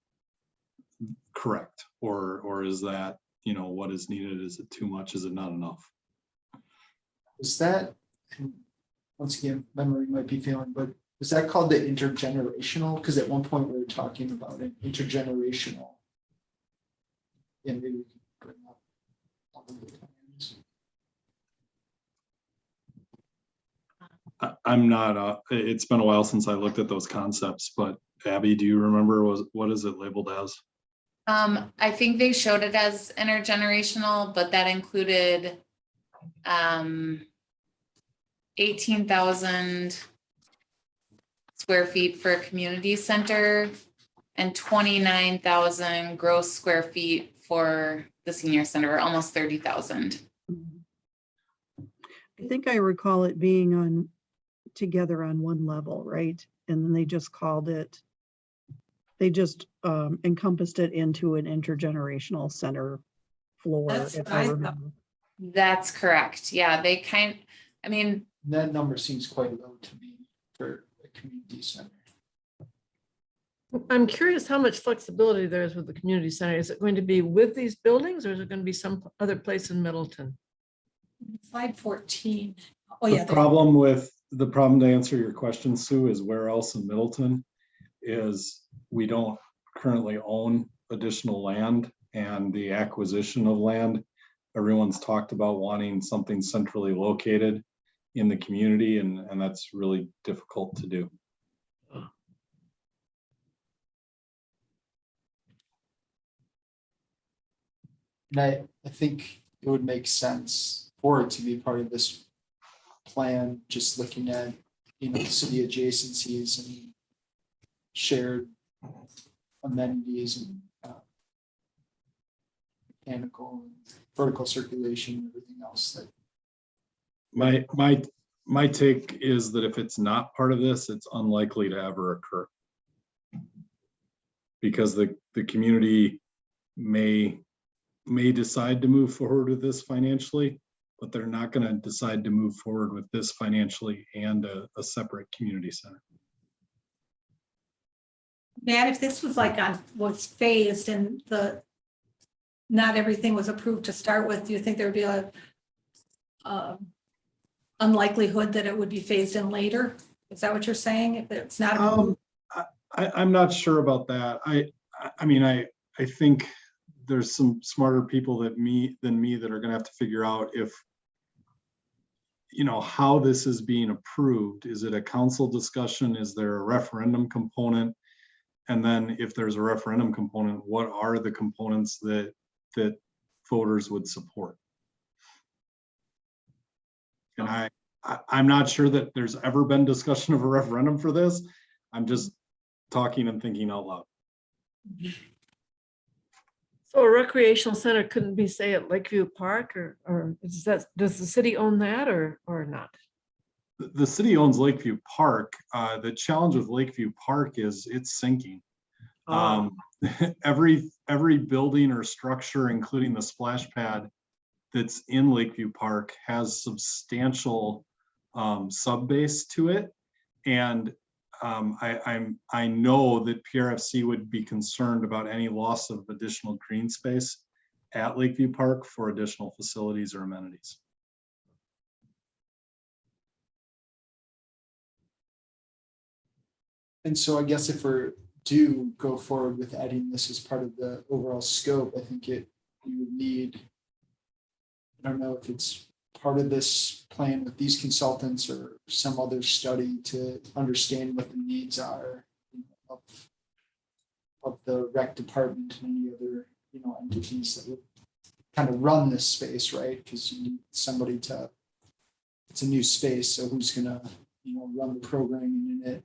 correct? Or is that, you know, what is needed? Is it too much? Is it not enough? Was that, and once again, memory might be failing, but was that called the intergenerational? Because at one point we were talking about an intergenerational. And maybe we can bring up all of the times. I'm not, it's been a while since I looked at those concepts, but Abby, do you remember what is it labeled as? I think they showed it as intergenerational, but that included 18,000 square feet for a community center and 29,000 gross square feet for the senior center, almost 30,000. I think I recall it being together on one level, right? And then they just called it, they just encompassed it into an intergenerational center floor, That's if what I I thought. remember. That's correct. Yeah, I mean, That number seems quite low to me for a community center. I'm curious how much flexibility there is with the community center. Is it going to be with these buildings or is it going to be some other place in Middleton? Slide 14. Oh, yeah. The problem to answer your question, Sue, is where else in Middleton is we don't currently own additional land, and the acquisition of land, everyone's talked about wanting something centrally located in the community, and that's really difficult to do. And I think it would make sense for it to be part of this plan, just looking at, you know, city adjacencies and shared amenities and mechanical, vertical circulation, and everything else that. My take is that if it's not part of this, it's unlikely to ever occur. Because the community may decide to move forward with this financially, but they're not going to decide to move forward with this financially and a separate community center. Matt, if this was was phased and not everything was approved to start with, do you think there would be a unlikelihood that it would be phased in later? Is that what you're saying? If it's not approved? I'm not sure about that. I mean, I think there's some smarter people than me that are going to have to figure out if, you know, how this is being approved. Is it a council discussion? Is there a referendum component? And then if there's a referendum component, what are the components that voters would support? And I'm not sure that there's ever been discussion of a referendum for this. I'm just talking and thinking out loud. So a recreational center couldn't be, say, at Lakeview Park, or does the city own that or not? The city owns Lakeview Park. The challenge with Lakeview Park is it's sinking. Oh. Every building or structure, including the splash pad that's in Lakeview Park, has substantial subbase to it. And I know that PRFC would be concerned about any loss of additional green space at Lakeview Park for additional facilities or amenities. And so I guess if we're do go forward with adding this as part of the overall scope, I think you would need, I don't know if it's part of this plan with these consultants or some other study to understand what the needs are of the rec department and any other, entities that would kind of run this space, right? Because you need somebody to, it's a new space, so who's gonna, run the programming in it,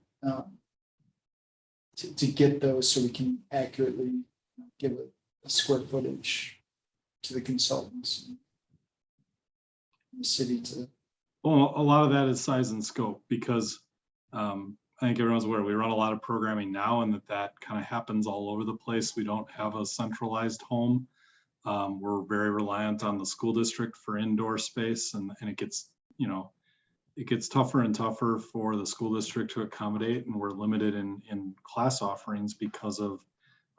to get those so we can accurately give a square footage to the consultants and the city to. Well, a lot of that is size and scope, because I think everyone's aware we run a lot of programming now, and that kind of happens all over the place. We don't have a centralized home. We're very reliant on the school district for indoor space, and it gets, it gets tougher and tougher for the school district to accommodate, and we're limited in class offerings because of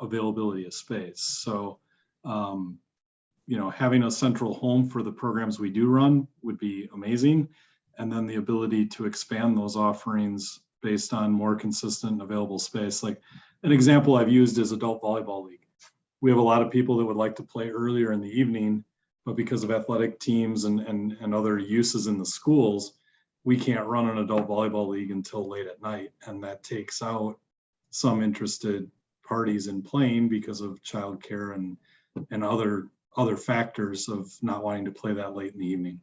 availability of space. So, having a central home for the programs we do run would be amazing. And then the ability to expand those offerings based on more consistent and available space. Like an example I've used is adult volleyball league. We have a lot of people that would like to play earlier in the evening, but because of athletic teams and other uses in the schools, we can't run an adult volleyball league until late at night. And that takes out some interested parties in playing because of childcare and other factors of not wanting to play that late in the evening.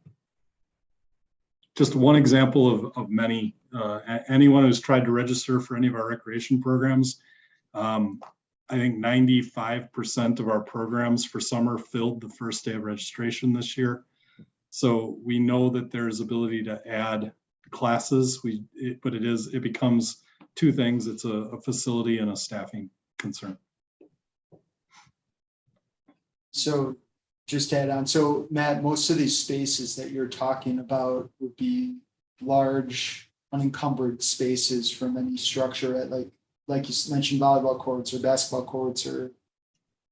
Just one example of many. Anyone who's tried to register for any of our recreation programs, I think 95% of our programs for summer filled the first day of registration this year. So we know that there's ability to add classes, but it becomes two things. It's a facility and a staffing concern. So just to add on, so Matt, most of these spaces that you're talking about would be large unencumbered spaces from any structure at like you mentioned, volleyball courts or basketball courts or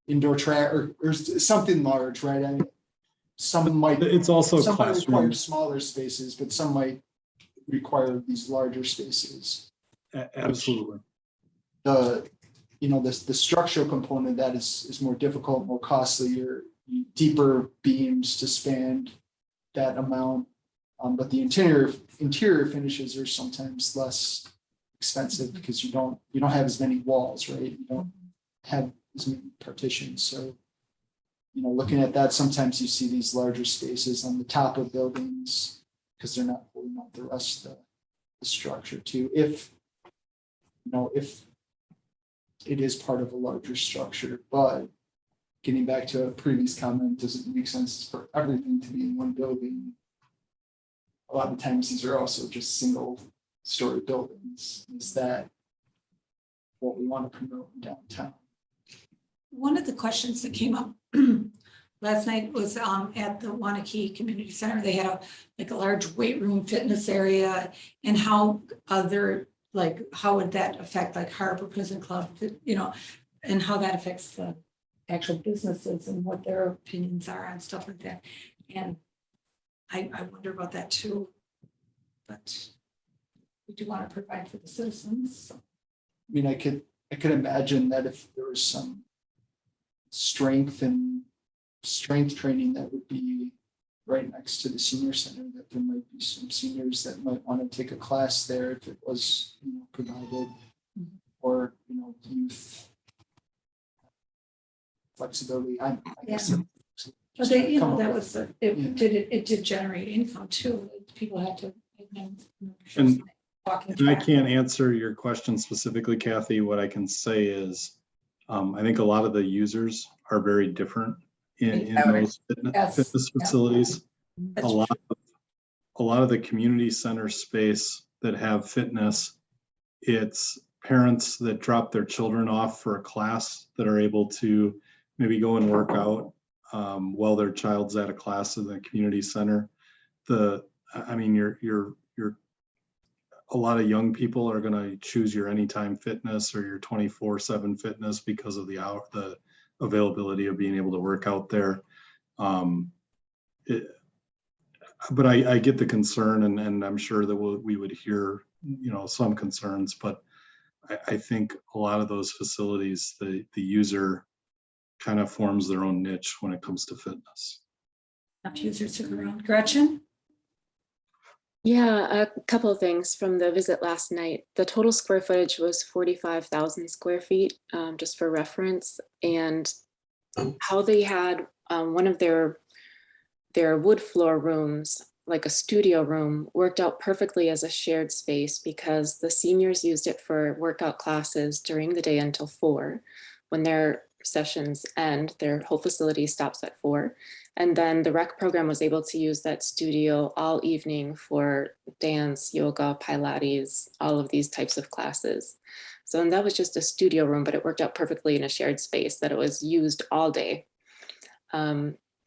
indoor track or something large, right? I mean, some might. It's also some might require classrooms. smaller spaces, but some might require these larger spaces. Absolutely. The structural component of that is more difficult, more costly, or deeper beams to span that amount. But the interior finishes are sometimes less expensive because you don't have as many walls, right? You don't have as many partitions. So, looking at that, sometimes you see these larger spaces on the top of buildings because they're not holding up the rest of the structure too. If it is part of a larger structure, but getting back to a previous comment, does it make sense for everything to be in one building? A lot of times these are also just single-story buildings. Is that what we want to promote in downtown? One of the questions that came up last night was at the Waunakee Community Center. They had a large weight room fitness area, and how how would that affect like Harbor Prison Club, and how that affects the actual businesses and what their opinions are on stuff like that. And I wonder about that too, but we do want to provide for the citizens. So. I mean, I could imagine that if there was some strength training that would be right next to the senior center, that there might be some seniors that might want to take a class there if it was provided, or youth flexibility. I guess. But they, that was it did generate income too. People had to And Walking I track. can't answer your question specifically, Kathy. What I can say is, I think a lot of the users are very different in those Yes. fitness Yeah. facilities. That's A lot of the community center space that have fitness, it's parents that drop their children off for a class that are able to maybe go and work out while their child's at a class in the community center. I mean, you're a lot of young people are going to choose your anytime fitness or your 24/7 fitness because of the availability of being able to work out there. But I get the concern, and I'm sure that we would hear, some concerns, but I think a lot of those facilities, the user kind of forms their own niche when it comes to fitness. enough users to go around. Gretchen? Yeah, a couple of things from the visit last night. The total square footage was 45,000 square feet, just for reference. And how they had one of their wood floor rooms, like a studio room, worked out perfectly as a shared space because the seniors used it for workout classes during the day until 4. When their sessions end, their whole facility stops at 4. And then the rec program was able to use that studio all evening for dance, yoga, Pilates, all of these types of classes. So, and that was just a studio room, but it worked out perfectly in a shared space that it was used all day.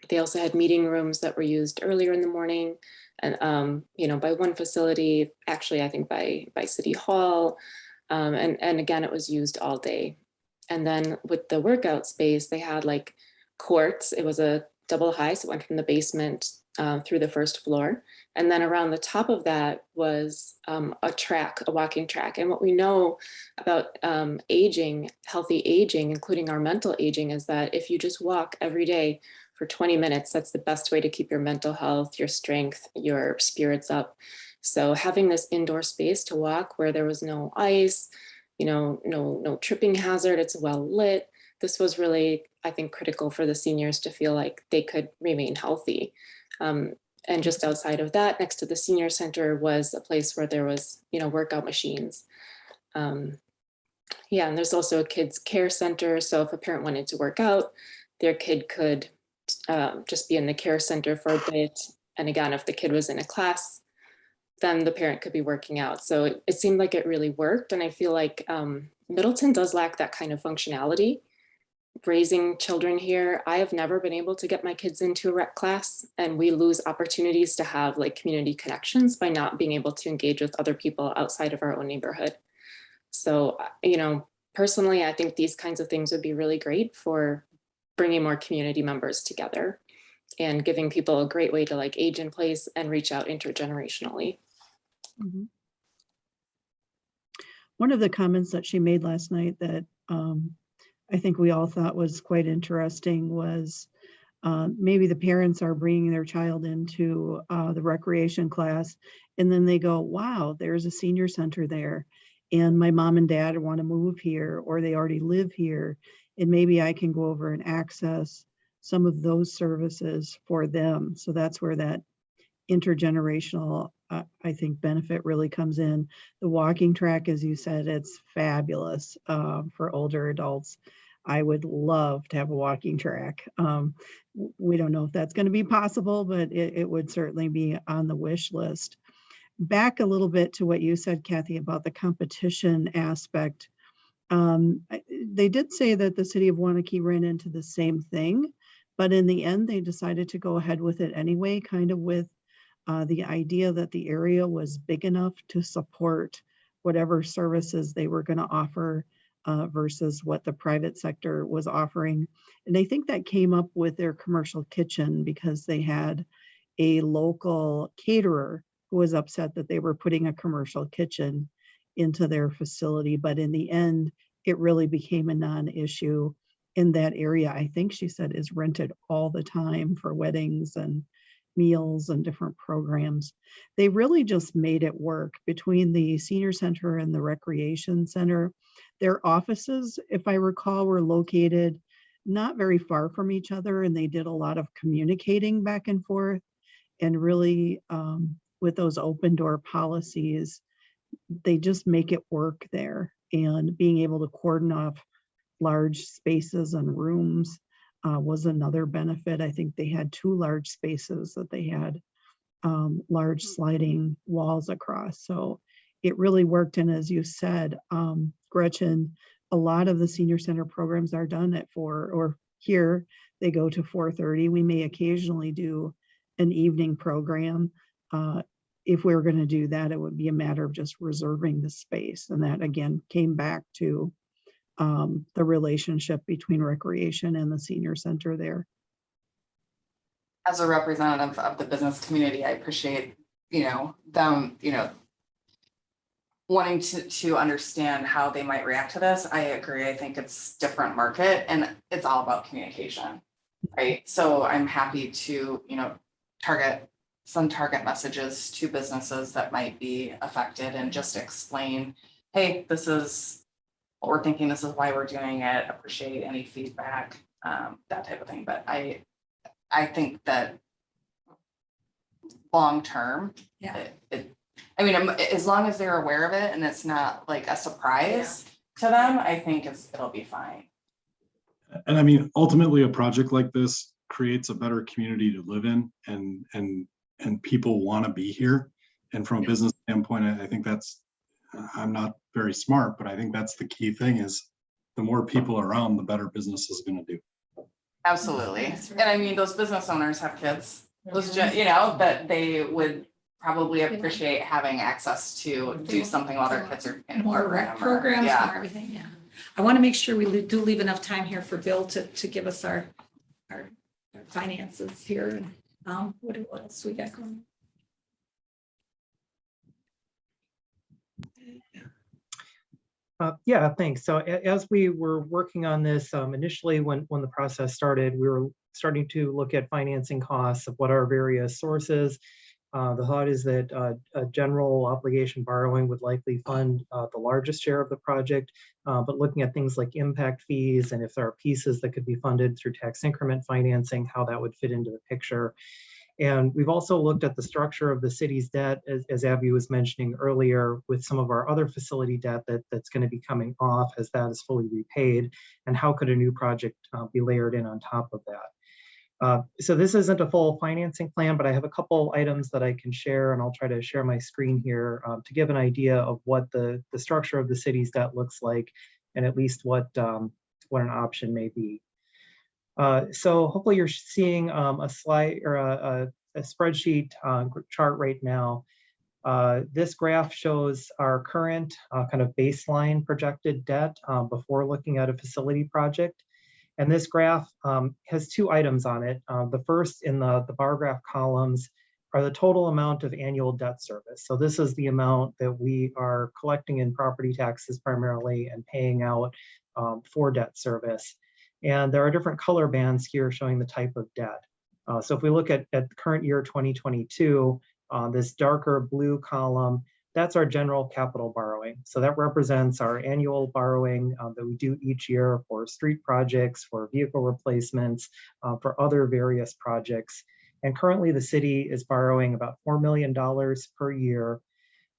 They also had meeting rooms that were used earlier in the morning, and by one facility, actually, I think by City Hall, and again, it was used all day. And then with the workout space, they had like courts. It was a double high, so it went from the basement through the first floor, and then around the top of that was a walking track. And what we know about aging, healthy aging, including our mental aging, is that if you just walk every day for 20 minutes, that's the best way to keep your mental health, your strength, your spirits up. So having this indoor space to walk where there was no ice, no tripping hazard, it's well lit. This was really, I think, critical for the seniors to feel like they could remain healthy. And just outside of that, next to the senior center was a place where there was, workout machines. And there's also a kids care center. So if a parent wanted to work out, their kid could just be in the care center for a bit. And again, if the kid was in a class, then the parent could be working out. So it seemed like it really worked. And I feel like Middleton does lack that kind of functionality. Raising children here, I have never been able to get my kids into a rec class, and we lose opportunities to have like community connections by not being able to engage with other people outside of our own neighborhood. So, personally, I think these kinds of things would be really great for bringing more community members together and giving people a great way to like age in place and reach out intergenerationally. Mhm. One of the comments that she made last night that I think we all thought was quite interesting was maybe the parents are bringing their child into the recreation class, and then they go, wow, there's a senior center there, and my mom and dad want to move here, or they already live here, and maybe I can go over and access some of those services for them. So that's where that intergenerational, I think, benefit really comes in. The walking track, as you said, it's fabulous for older adults. I would love to have a walking track. We don't know if that's going to be possible, but it would certainly be on the wish list. Back a little bit to what you said, Kathy, about the competition aspect. They did say that the city of Waunakee ran into the same thing, but in the end, they decided to go ahead with it anyway, kind of with the idea that the area was big enough to support whatever services they were going to offer versus what the private sector was offering. And I think that came up with their commercial kitchen because they had a local caterer who was upset that they were putting a commercial kitchen into their facility. But in the end, it really became a non-issue in that area. I think she said is rented all the time for weddings and meals and different programs. They really just made it work between the senior center and the recreation center. Their offices, if I recall, were located not very far from each other, and they did a lot of communicating back and forth and really with those open door policies, they just make it work there. And being able to cordon off large spaces and rooms was another benefit. I think they had 2 large spaces that they had large sliding walls across. So it really worked. And as you said, Gretchen, a lot of the senior center programs are done at 4, or here they go to 4:30. We may occasionally do an evening program. If we were going to do that, it would be a matter of just reserving the space. And that again came back to the relationship between recreation and the senior center there. As a representative of the business community, I appreciate, them, wanting to understand how they might react to this. I agree. I think it's different market and it's all about communication, right? So I'm happy to, send target messages to businesses that might be affected and just explain, hey, this is what we're thinking. This is why we're doing it. Appreciate any feedback, that type of thing. But I think that long term, as long as they're aware of it and it's not like a surprise to them, I think it'll be fine. And I mean, ultimately, a project like this creates a better community to live in, and people want to be here. And from a business standpoint, I think that's, I'm not very smart, but I think that's the key thing is the more people around, the better business is going to do. Absolutely. And I mean, those business owners have kids, that they would probably appreciate having access to do something while their kids are in More rec programs, more everything, yeah. I want to make sure we do leave enough time here for Bill to give us our finances here. What else we got going? Yeah, thanks. So as we were working on this, initially when the process started, we were starting to look at financing costs of what are various sources. The thought is that a general obligation borrowing would likely fund the largest share of the project, but looking at things like impact fees and if there are pieces that could be funded through tax increment financing, how that would fit into the picture. And we've also looked at the structure of the city's debt, as Abby was mentioning earlier, with some of our other facility debt that's going to be coming off as that is fully repaid, and how could a new project be layered in on top of that. So this isn't a full financing plan, but I have a couple items that I can share, and I'll try to share my screen here to give an idea of what the structure of the city's debt looks like, and at least what an option may be. So hopefully you're seeing a slide or a spreadsheet chart right now. This graph shows our current kind of baseline projected debt before looking at a facility project. And this graph has 2 items on it. The first in the bar graph columns are the total amount of annual debt service. So this is the amount that we are collecting in property taxes primarily and paying out for debt service. And there are different color bands here showing the type of debt. So if we look at the current year 2022, this darker blue column, that's our general capital borrowing. So that represents our annual borrowing that we do each year for street projects, for vehicle replacements, for other various projects. And currently the city is borrowing about $4 million per year.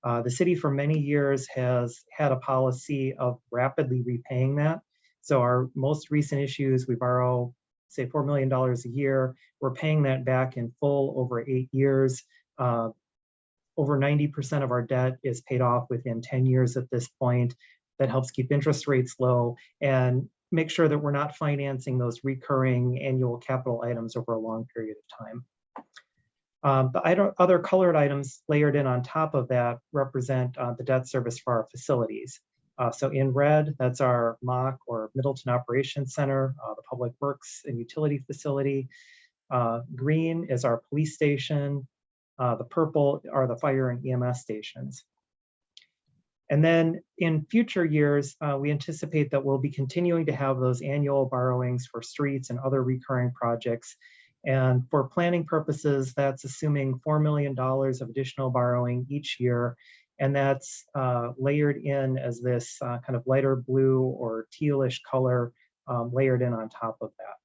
The city for many years has had a policy of rapidly repaying that. So our most recent issues, we borrow, say, $4 million a year. We're paying that back in full over 8 years. Over 90% of our debt is paid off within 10 years at this point. That helps keep interest rates low and make sure that we're not financing those recurring annual capital items over a long period of time. The other colored items layered in on top of that represent the debt service for our facilities. So in red, that's our MOC or Middleton Operations Center, the Public Works and Utility Facility. Green is our police station. The purple are the fire and EMS stations. And then in future years, we anticipate that we'll be continuing to have those annual borrowings for streets and other recurring projects. And for planning purposes, that's assuming $4 million of additional borrowing each year. And that's layered in as this kind of lighter blue or tealish color layered in on top of that.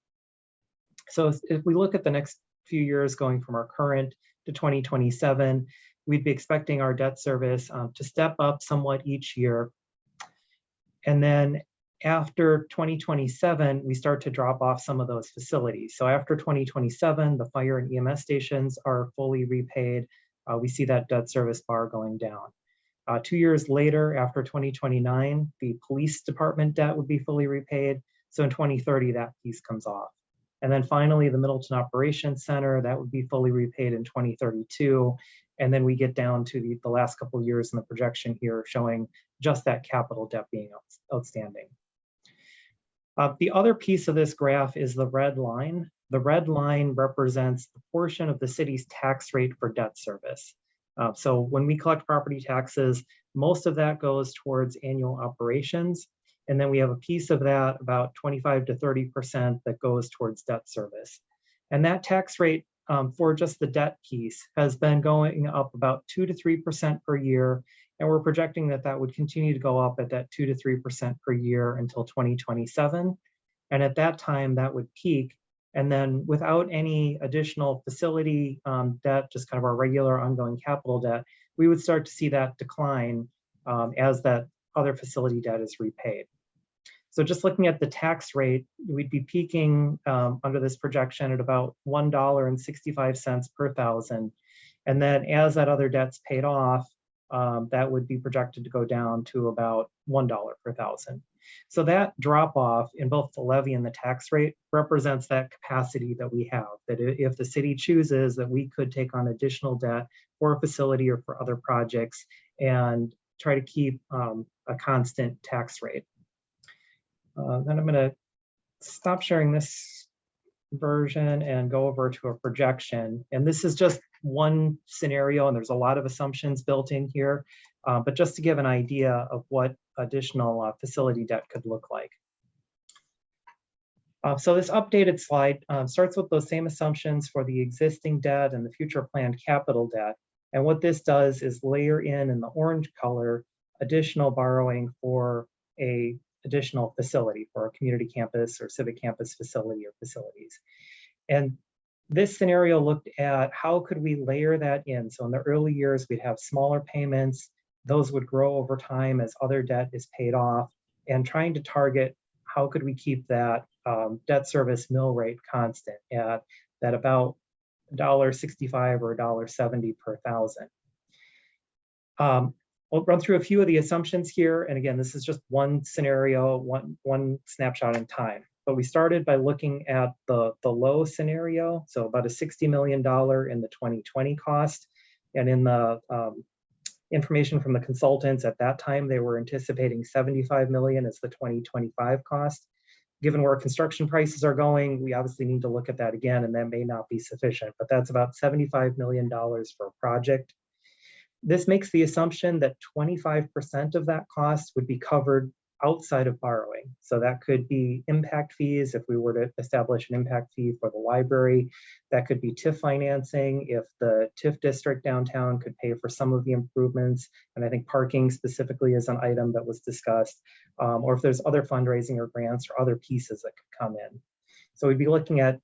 So if we look at the next few years going from our current to 2027, we'd be expecting our debt service to step up somewhat each year. And then after 2027, we start to drop off some of those facilities. So after 2027, the fire and EMS stations are fully repaid. We see that debt service bar going down. 2 years later, after 2029, the police department debt would be fully repaid. So in 2030, that piece comes off. And then finally, the Middleton Operations Center, that would be fully repaid in 2032. And then we get down to the last couple of years in the projection here showing just that capital debt being outstanding. The other piece of this graph is the red line. The red line represents the portion of the city's tax rate for debt service. So when we collect property taxes, most of that goes towards annual operations. And then we have a piece of that, about 25 to 30%, that goes towards debt service. And that tax rate for just the debt piece has been going up about 2 to 3% per year. And we're projecting that that would continue to go up at that 2 to 3% per year until 2027. And at that time, that would peak. And then without any additional facility debt, just kind of our regular ongoing capital debt, we would start to see that decline as that other facility debt is repaid. So just looking at the tax rate, we'd be peaking under this projection at about $1.65 per thousand. And then as that other debt's paid off, that would be projected to go down to about $1 per thousand. So that drop off in both the levy and the tax rate represents that capacity that we have, that if the city chooses that we could take on additional debt for a facility or for other projects and try to keep a constant tax rate. Then I'm going to stop sharing this version and go over to a projection. And this is just one scenario, and there's a lot of assumptions built in here, but just to give an idea of what additional facility debt could look like. So this updated slide starts with those same assumptions for the existing debt and the future planned capital debt. And what this does is layer in the orange color additional borrowing for a additional facility, for a community campus or civic campus facility or facilities. And this scenario looked at how could we layer that in. So in the early years, we'd have smaller payments. Those would grow over time as other debt is paid off, and trying to target how could we keep that debt service mill rate constant at that about $1.65 or $1.70 per thousand. We'll run through a few of the assumptions here. And again, this is just one scenario, one snapshot in time. But we started by looking at the low scenario, so about a $60 million in the 2020 cost. And in the information from the consultants at that time, they were anticipating $75 million as the 2025 cost. Given where construction prices are going, we obviously need to look at that again, and that may not be sufficient, but that's about $75 million for a project. This makes the assumption that 25% of that cost would be covered outside of borrowing. So that could be impact fees if we were to establish an impact fee for the library. That could be TIF financing if the TIF district downtown could pay for some of the improvements. And I think parking specifically is an item that was discussed, or if there's other fundraising or grants or other pieces that could come in. So we'd be looking at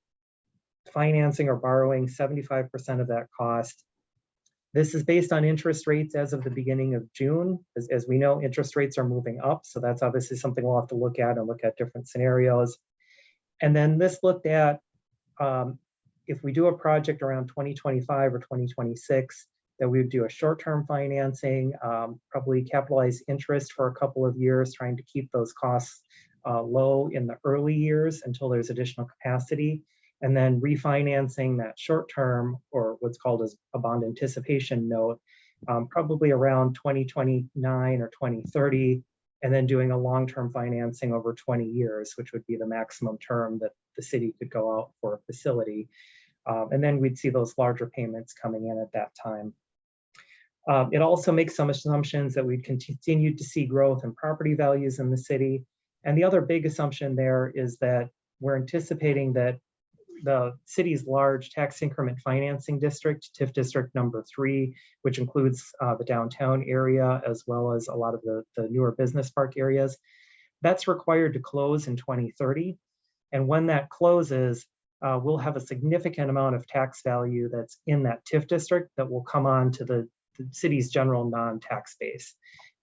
financing or borrowing 75% of that cost. This is based on interest rates as of the beginning of June. As we know, interest rates are moving up. So that's obviously something we'll have to look at and look at different scenarios. And then this looked at if we do a project around 2025 or 2026, that we would do a short-term financing, probably capitalize interest for a couple of years, trying to keep those costs low in the early years until there's additional capacity. And then refinancing that short term, or what's called as a bond anticipation note, probably around 2029 or 2030, and then doing a long-term financing over 20 years, which would be the maximum term that the city could go out for a facility. And then we'd see those larger payments coming in at that time. It also makes some assumptions that we'd continue to see growth in property values in the city. And the other big assumption there is that we're anticipating that the city's large tax increment financing district, TIF district number 3, which includes the downtown area, as well as a lot of the newer business park areas, that's required to close in 2030. And when that closes, we'll have a significant amount of tax value that's in that TIF district that will come on to the the city's general non-tax base.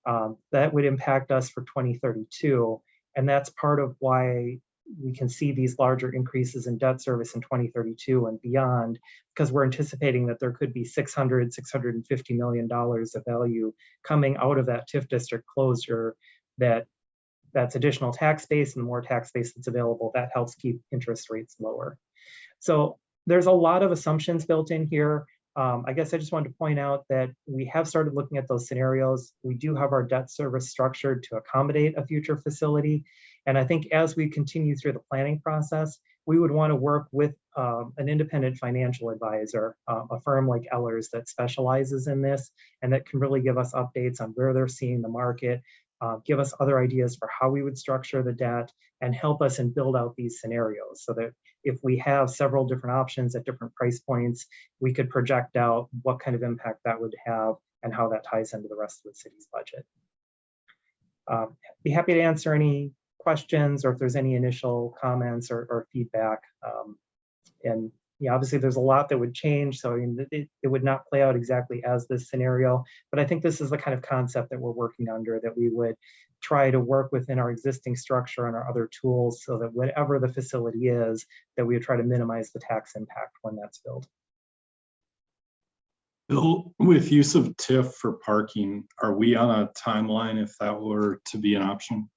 That would impact us for 2032. And that's part of why we can see these larger increases in debt service in 2032 and beyond, because we're anticipating that there could be $650 million of value coming out of that TIF district closure. That's additional tax base, and the more tax base that's available, that helps keep interest rates lower. So there's a lot of assumptions built in here. I guess I just wanted to point out that we have started looking at those scenarios. We do have our debt service structured to accommodate a future facility. And I think as we continue through the planning process, we would want to work with an independent financial advisor, a firm like Ellers that specializes in this and that can really give us updates on where they're seeing the market, give us other ideas for how we would structure the debt, and help us and build out these scenarios so that if we have several different options at different price points, we could project out what kind of impact that would have and how that ties into the rest of the city's budget. Be happy to answer any questions or if there's any initial comments or feedback. And yeah, obviously there's a lot that would change. So I mean, it would not play out exactly as this scenario, but I think this is the kind of concept that we're working under, that we would try to work within our existing structure and our other tools so that whatever the facility is, that we would try to minimize the tax impact when that's built. Bill, with use of TIF for parking, are we on a timeline if that were to be an option?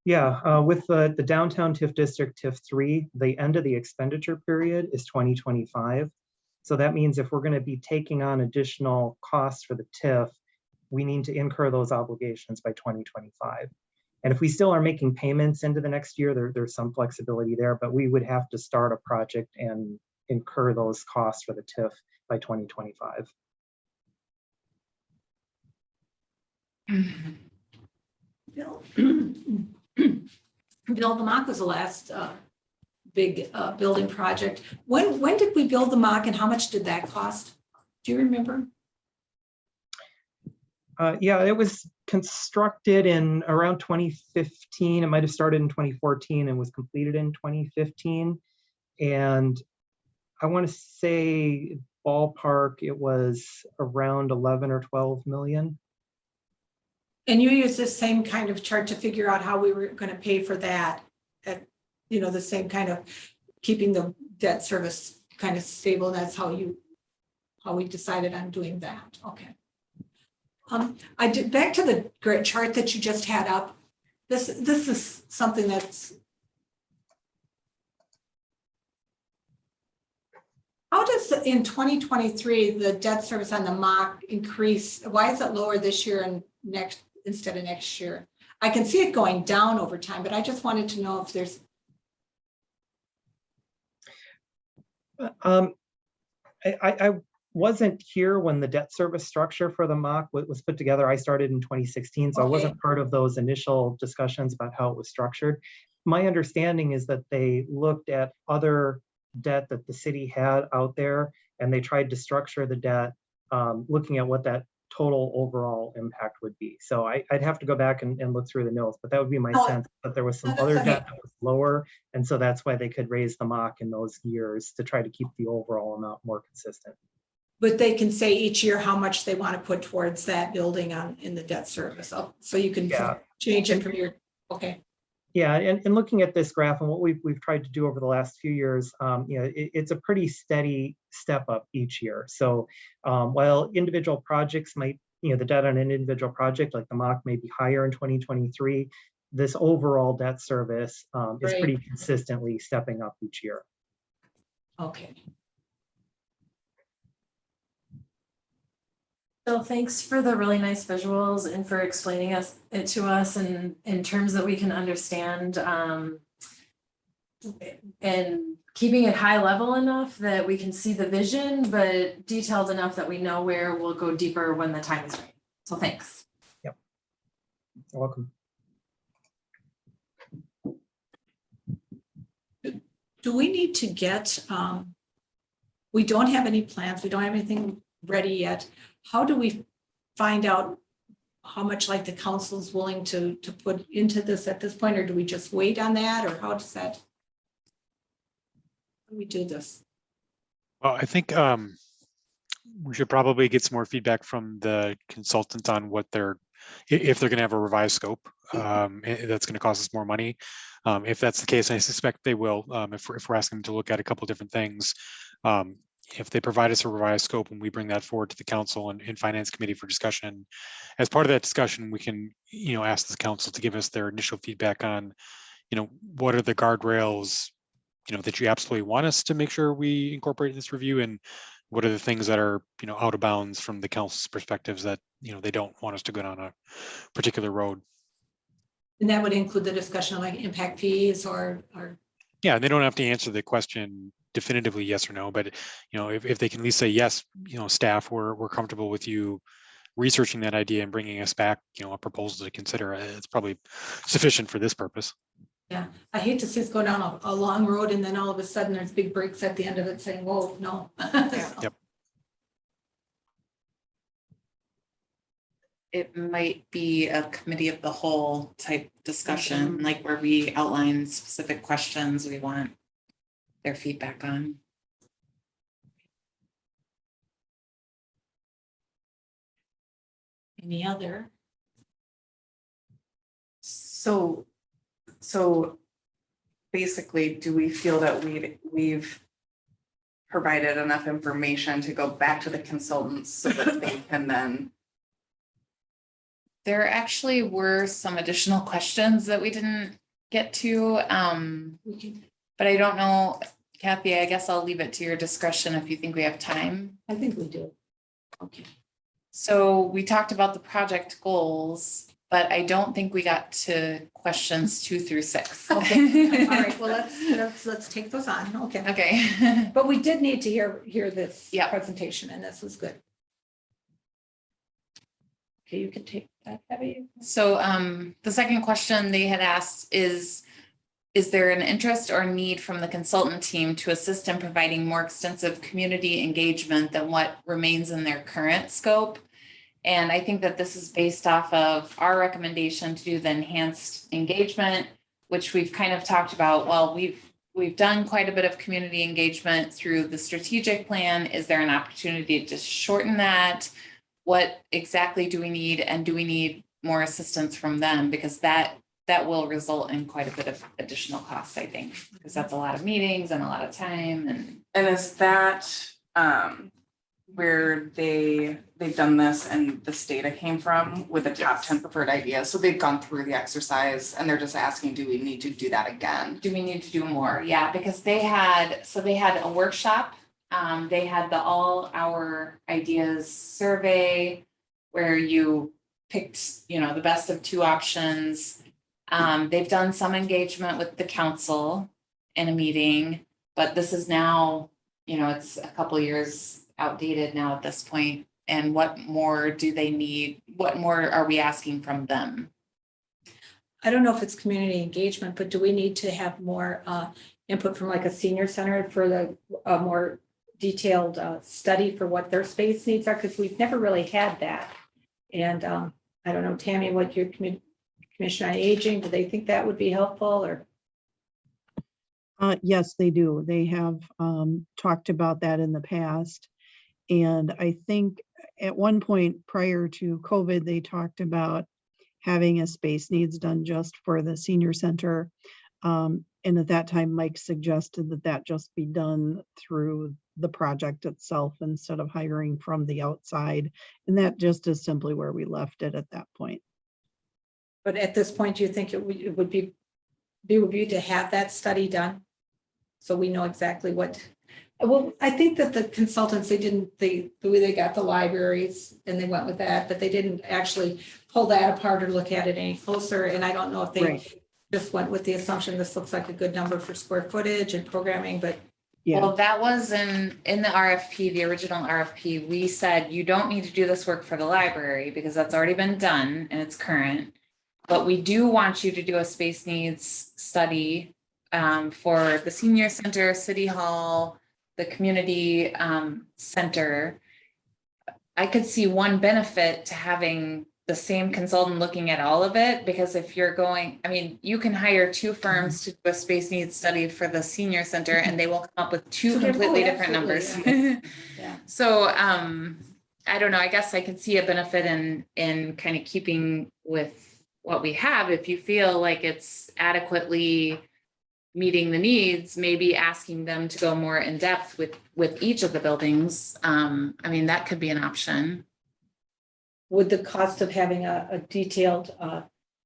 Yeah, with the downtown TIF district, TIF 3, the end of the expenditure period is 2025. So that means if we're going to be taking on additional costs for the TIF, we need to incur those obligations by 2025. And if we still are making payments into the next year, there's some flexibility there, but we would have to start a project and incur those costs for the TIF by 2025. Bill, Bill, the mock was the last big building project. When did we build the mock and how much did that cost? Do you remember? Yeah, it was constructed in around 2015. It might have started in 2014 and was completed in 2015. And I want to say ballpark, it was around 11 or 12 million. And you use this same kind of chart to figure out how we were going to pay for that, at, you know, the same kind of keeping the debt service kind of stable. That's how we decided on doing that. Okay. I did back to the grid chart that you just had up. This is something that's. How does in 2023 the debt service on the mock increase? Why is it lower this year and next instead of next year? I can see it going down over time, but I just wanted to know if there's. I wasn't here when the debt service structure for the mock was put together. I started in 2016, so I wasn't part of those initial discussions about how it was structured. My understanding is that they looked at other debt that the city had out there, and they tried to structure the debt looking at what that total overall impact would be. So I'd have to go back and look through the notes, but that would be my sense, that there was some other debt that was lower, and so that's why they could raise the mock in those years to try to keep the overall amount more consistent. But they can say each year how much they want to put towards that building in the debt service. So you can change it from your, okay. Yeah, and looking at this graph and what we've tried to do over the last few years, you know, it's a pretty steady step up each year. So while individual projects might, you know, the debt on an individual project like the mock may be higher in 2023, this overall debt service is pretty consistently stepping up each year. Okay. So thanks for the really nice visuals and for explaining it to us in terms that we can understand, and keeping it high level enough that we can see the vision, but detailed enough that we know where we'll go deeper when the time is right. So thanks. Yep. You're welcome. Do we need to get, we don't have any plans, we don't have anything ready yet. How do we find out how much like the council is willing to put into this at this point, or do we just wait on that, or how does that, how do we do this? Well, I think we should probably get some more feedback from the consultant on what if they're going to have a revised scope. That's going to cost us more money. If that's the case, I suspect they will. If we're asking them to look at a couple different things, if they provide us a revised scope and we bring that forward to the council and finance committee for discussion, as part of that discussion, we can, ask the council to give us their initial feedback on, what are the guardrails, that you absolutely want us to make sure we incorporate in this review, and what are the things that are, out of bounds from the council's perspectives that, they don't want us to go down a particular road. And that would include the discussion of like impact fees or. Yeah, and they don't have to answer the question definitively yes or no, but if they can at least say yes, staff, we're comfortable with you researching that idea and bringing us back, a proposal to consider. It's probably sufficient for this purpose. Yeah, I hate to see us go down a long road and then all of a sudden there's big breaks at the end of it saying, whoa, no. Yep. It might be a committee of the whole type discussion, like where we outline specific questions we want their feedback on. Any other? So basically, do we feel that we've provided enough information to go back to the consultants so that they can then? There actually were some additional questions that we didn't get to, but I don't know, Kathy, I guess I'll leave it to your discretion if you think we have time. I think we do. Okay. So we talked about the project goals, but I don't think we got to questions 2 through 6. Okay, all right, well, let's take those on, okay. Okay. But we did need to hear this Yeah. presentation, and this was good. Okay, you can take that, Abby. So the second question they had asked is there an interest or need from the consultant team to assist in providing more extensive community engagement than what remains in their current scope? And I think that this is based off of our recommendation to do the enhanced engagement, which we've kind of talked about. Well, we've done quite a bit of community engagement through the strategic plan. Is there an opportunity to shorten that? What exactly do we need? And do we need more assistance from them? Because that will result in quite a bit of additional costs, I think, because that's a lot of meetings and a lot of time. And is that where they've done this and this data came from with the top 10 preferred ideas? So they've gone through the exercise and they're just asking, do we need to do that again? Do we need to do more? Yeah, because they had a workshop. They had the all our ideas survey where you picked, the best of 2 options. They've done some engagement with the council in a meeting, but this is now, it's a couple of years outdated now at this point. And what more do they need? What more are we asking from them? I don't know if it's community engagement, but do we need to have more input from like a senior center for a more detailed study for what their space needs are? Because we've never really had that. And I don't know, Tammy, what your Commission on Aging, do they think that would be helpful or? Yes, they do. They have talked about that in the past. And I think at one point prior to COVID, they talked about having a space needs done just for the senior center. And at that time, Mike suggested that just be done through the project itself instead of hiring from the outside. And that just is simply where we left it at that point. But at this point, do you think it would be reviewed to have that study done? So we know exactly what, well, I think that the consultants, they got the libraries and they went with that, but they didn't actually pull that apart or look at it any closer. And I don't know if they just went with the assumption this looks like a good number for square footage and programming, but. Yeah. Well, that was in the RFP, the original RFP, we said you don't need to do this work for the library because that's already been done and it's current. But we do want you to do a space needs study for the senior center, city hall, the community center. I could see one benefit to having the same consultant looking at all of it, because if you're going, I mean, you can hire two firms to do a space needs study for the senior center and they will come up with two completely different numbers. Yeah. So, I don't know, I guess I could see a benefit in kind of keeping with what we have. If you feel like it's adequately meeting the needs, maybe asking them to go more in depth with each of the buildings. I mean, that could be an option. Would the cost of having a detailed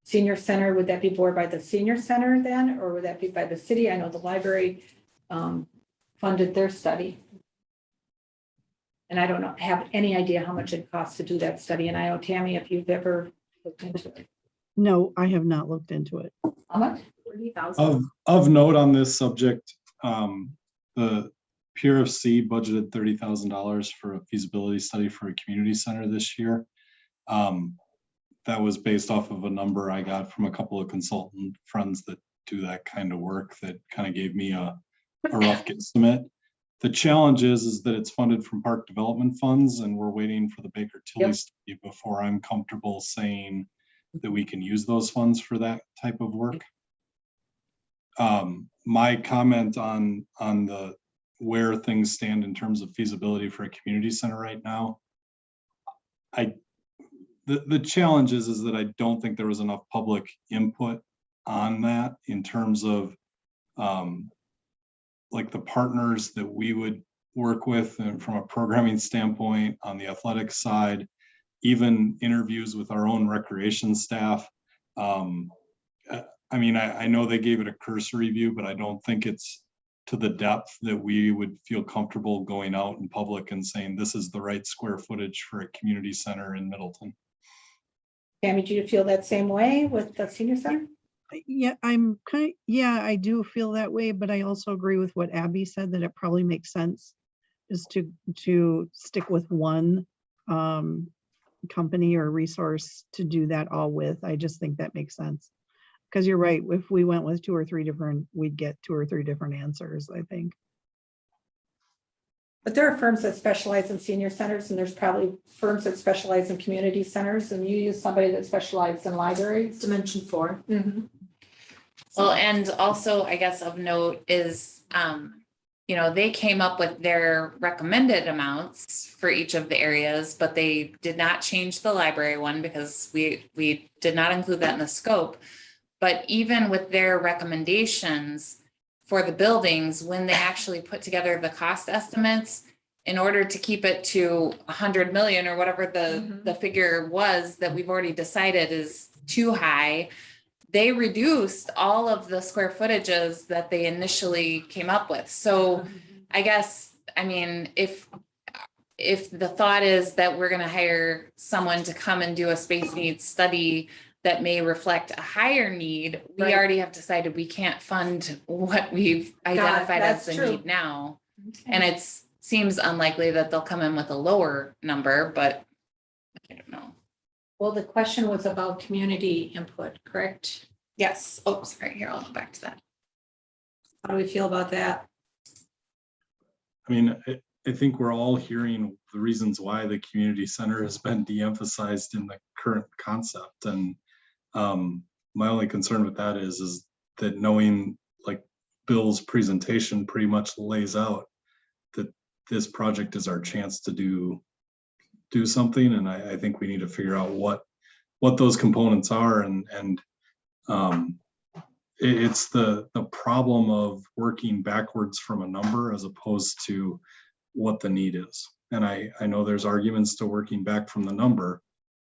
senior center, would that be borne by the senior center then, or would that be by the city? I know the library funded their study. And I don't know, have any idea how much it costs to do that study. And I know, Tammy, if you've ever looked into it. No, I have not looked into it. How much? 40,000. Of note on this subject, the PRFC budgeted $30,000 for a feasibility study for a community center this year. That was based off of a number I got from a couple of consultant friends that do that kind of work that kind of gave me a rough guesstimate. The challenge is that it's funded from park development funds and we're waiting for the Baker Tilly study before I'm comfortable saying that we can use those funds for that type of work. My comment on the where things stand in terms of feasibility for a community center right now, the challenge is that I don't think there was enough public input on that in terms of like the partners that we would work with and from a programming standpoint on the athletic side, even interviews with our own recreation staff. I mean, I know they gave it a cursory view, but I don't think it's to the depth that we would feel comfortable going out in public and saying this is the right square footage for a community center in Middleton. Tammy, do you feel that same way with the senior center? Yeah, I do feel that way, but I also agree with what Abby said, that it probably makes sense is to stick with one company or resource to do that all with. I just think that makes sense. Because you're right, if we went with two or three different, we'd get two or three different answers, I think. But there are firms that specialize in senior centers, and there's probably firms that specialize in community centers, and you use somebody that specialized in libraries. Dimension 4. Mm-hmm. Well, and also, I guess of note is, you know, they came up with their recommended amounts for each of the areas, but they did not change the library one because we did not include that in the scope. But even with their recommendations for the buildings, when they actually put together the cost estimates, in order to keep it to 100 million or whatever the figure was that we've already decided is too high, they reduced all of the square footages that they initially came up with. So I guess, I mean, if the thought is that we're going to hire someone to come and do a space needs study that may reflect a higher need, we Right. already have decided we can't fund what we've identified as that's the true. need now. And it seems unlikely that they'll come in with a lower number, but I don't know. Well, the question was about community input, correct? Yes. Oh, sorry. Here, I'll go back to that. How do we feel about that? I mean, I think we're all hearing the reasons why the community center has been de-emphasized in the current concept. And my only concern with that is that knowing like Bill's presentation pretty much lays out that this project is our chance to do something. And I think we need to figure out what those components are. And it's the problem of working backwards from a number as opposed to what the need is. And I know there's arguments to working back from the number,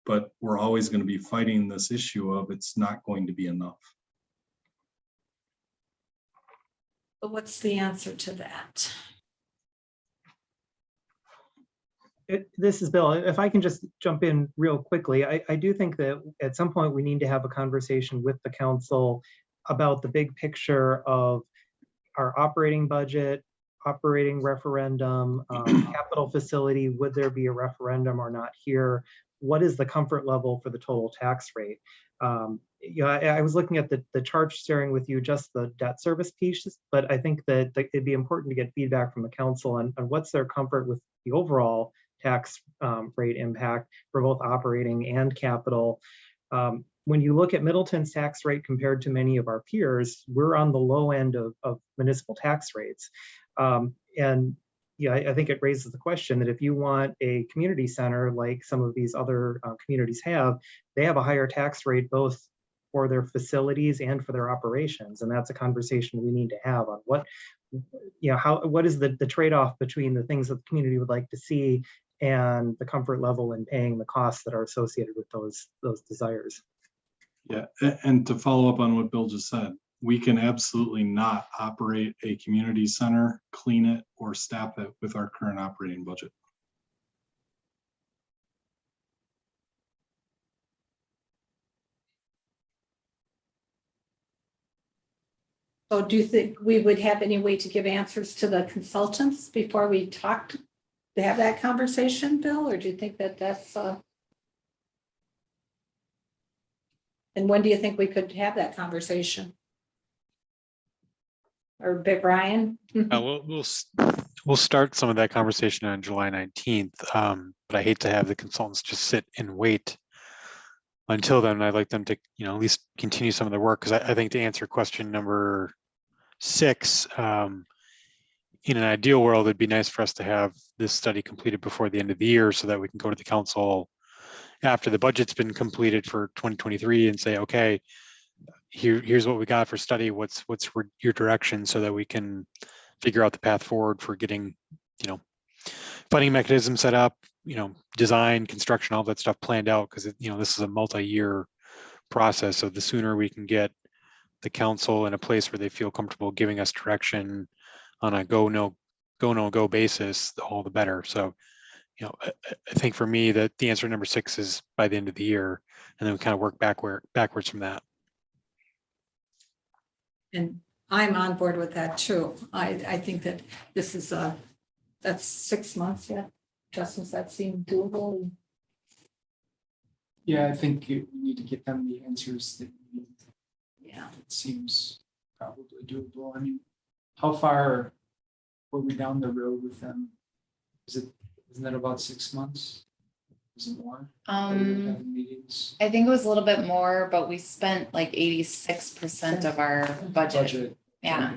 but we're always going to be fighting this issue of it's not going to be enough. But what's the answer to that? This is Bill. If I can just jump in real quickly, I do think that at some point we need to have a conversation with the council about the big picture of our operating budget, operating referendum, capital facility. Would there be a referendum or not here? What is the comfort level for the total tax rate? You know, I was looking at the chart sharing with you just the debt service piece, but I think that it'd be important to get feedback from the council on what's their comfort with the overall tax rate impact for both operating and capital. When you look at Middleton's tax rate compared to many of our peers, we're on the low end of municipal tax rates. And yeah, I think it raises the question that if you want a community center like some of these other communities have, they have a higher tax rate both for their facilities and for their operations. And that's a conversation we need to have on what is the trade-off between the things that the community would like to see and the comfort level in paying the costs that are associated with those desires. Yeah, and to follow up on what Bill just said, we can absolutely not operate a community center, clean it, or staff it with our current operating budget. So do you think we would have any way to give answers to the consultants before we talked to have that conversation, Bill, or do you think that that's and when do you think we could have that conversation? Or Big Brian? We'll start some of that conversation on July 19th, but I hate to have the consultants just sit and wait until then. I'd like them to, at least continue some of the work, because I think to answer question number 6, in an ideal world, it'd be nice for us to have this study completed before the end of the year so that we can go to the council after the budget's been completed for 2023 and say, okay, here's what we got for study. What's your direction, so that we can figure out the path forward for getting, funding mechanism set up, design, construction, all that stuff planned out, because this is a multi-year process. So the sooner we can get the council in a place where they feel comfortable giving us direction on a go no go basis, all the better. So I think for me that the answer number 6 is by the end of the year, and then we kind of work backwards from that. And I'm on board with that too. I think that this is that's 6 months yet. Justin, does that seem doable? Yeah, I think we need to get them the answers that we need. Yeah. It seems probably doable. I mean, how far were we down the road with them? Isn't that about 6 months? Is it more? Meetings. I think it was a little bit more, but we spent like 86% of our budget. Yeah.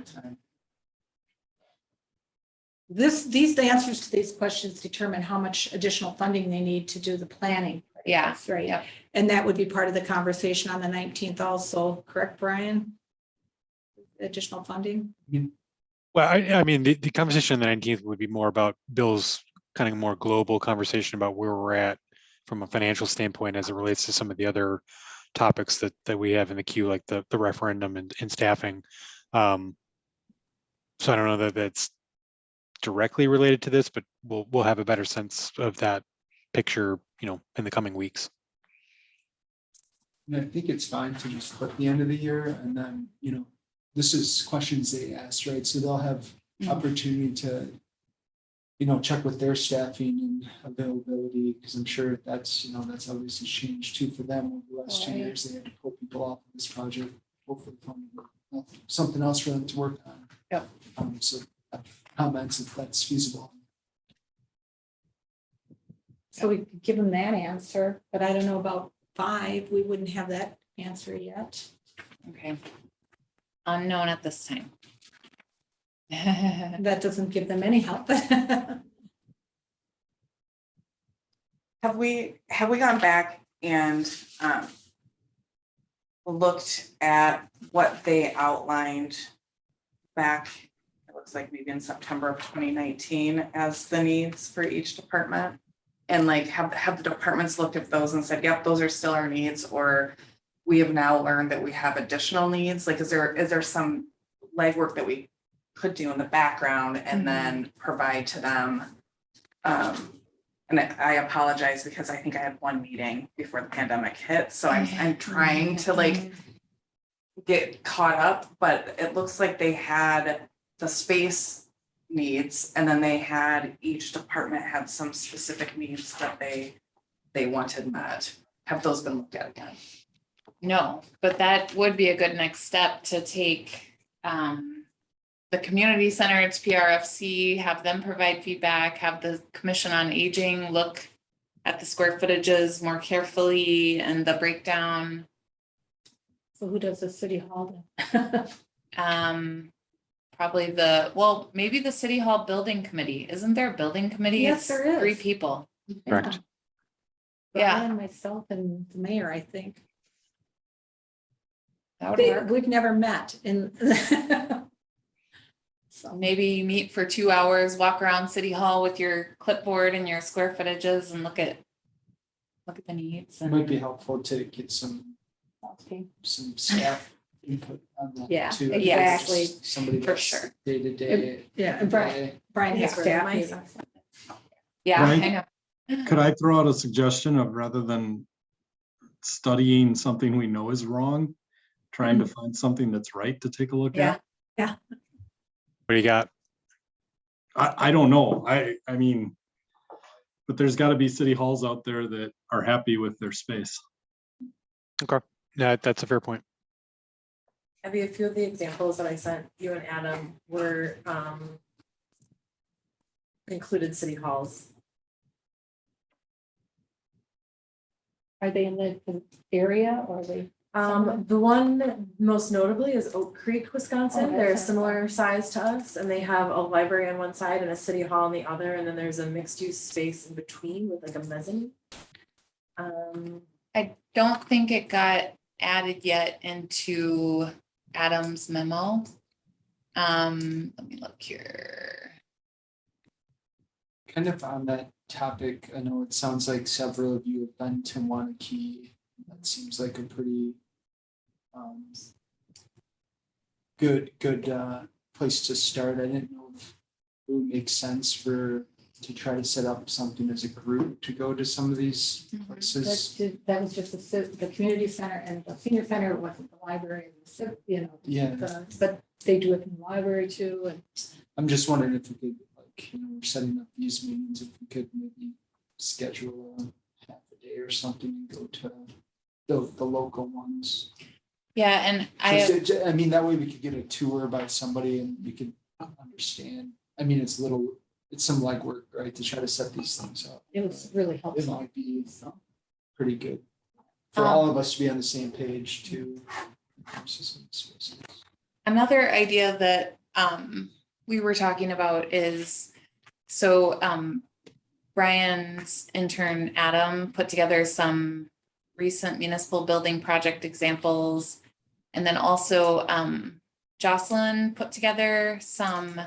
These answers to these questions determine how much additional funding they need to do the planning. Yeah. That's right. Yep. And that would be part of the conversation on the 19th also, correct, Brian? Additional funding? Well, I mean, the conversation on the 19th would be more about Bill's kind of more global conversation about where we're at from a financial standpoint as it relates to some of the other topics that we have in the queue, like the referendum and staffing. So I don't know that that's directly related to this, but we'll have a better sense of that picture, in the coming weeks. And I think it's fine to just put the end of the year, and then, this is questions they asked, right? So they'll have opportunity to, check with their staffing and availability, because I'm sure that's obviously changed too for them over the last 2 years. They had to pull people off of this project, hopefully find something else for them to work on. Yep. So comments if that's feasible. So we could give them that answer, but I don't know about 5. We wouldn't have that answer yet. Okay. Unknown at this time. That doesn't give them any help. Have we gone back and looked at what they outlined back, it looks like maybe in September of 2019 as the needs for each department? And like have the departments looked at those and said, yep, those are still our needs, or we have now learned that we have additional needs? Like, is there some legwork that we could do in the background and then provide to them? And I apologize because I think I had one meeting before the pandemic hit. So I'm trying to get caught up, but it looks like they had the space needs, and then they had, each department had some specific needs that they wanted met. Have those been looked at again? No, but that would be a good next step to take the community center, it's PRFC, have them provide feedback, have the Commission on Aging look at the square footages more carefully and the breakdown. So who does the city hall? Probably maybe the City Hall Building Committee. Isn't there a building committee? Yes, It's there is. 3 people. Correct. Yeah. Brian, myself and the mayor, I think. That would work. We've never met in. So Maybe you meet for 2 hours, walk around City Hall with your clipboard and your square footages and look at the needs. It might be helpful to get some staff input on that Yeah, too. exactly. Somebody For that's sure. day to day. Yeah, and Brian has staff meetings. Yeah, Right. I know. Could I throw out a suggestion of rather than studying something we know is wrong, trying to find something that's right to take a look Yeah. at? What do you got? I don't know. I mean, but there's got to be city halls out there that are happy with their space. Okay. Yeah, that's a fair point. Abby, a few of the examples that I sent you and Adam were included city halls. Are they in the area or are they? The one most notably is Oak Creek, Wisconsin. Oh, They're a that's similar size to us and they have a library on one side and a city hall on the other. And then there's a mixed use space in between with like a mezzanine. I don't think it got added yet into Adam's memo. Let me look here. Kind of on that topic, I know it sounds like several of you have been to Waunakee. That seems like a pretty good place to start. I didn't know if it would make sense to try to set up something as a group to go to some of these places. That was just the community center and the senior center wasn't the library, Yeah, but they do it in the library too. And I'm just wondering if we could, we're setting up these meetings, if we could maybe schedule a half a day or something and go to the local ones. Yeah, and I mean, that way we could get a tour by somebody and we could understand. I mean, it's some legwork, right, to try to set these things up. it was really It helpful. might be pretty good for all of us to be on the same page too. another idea that we were talking about is, so Brian's intern Adam put together some recent municipal building project examples. And then also Jocelyn put together some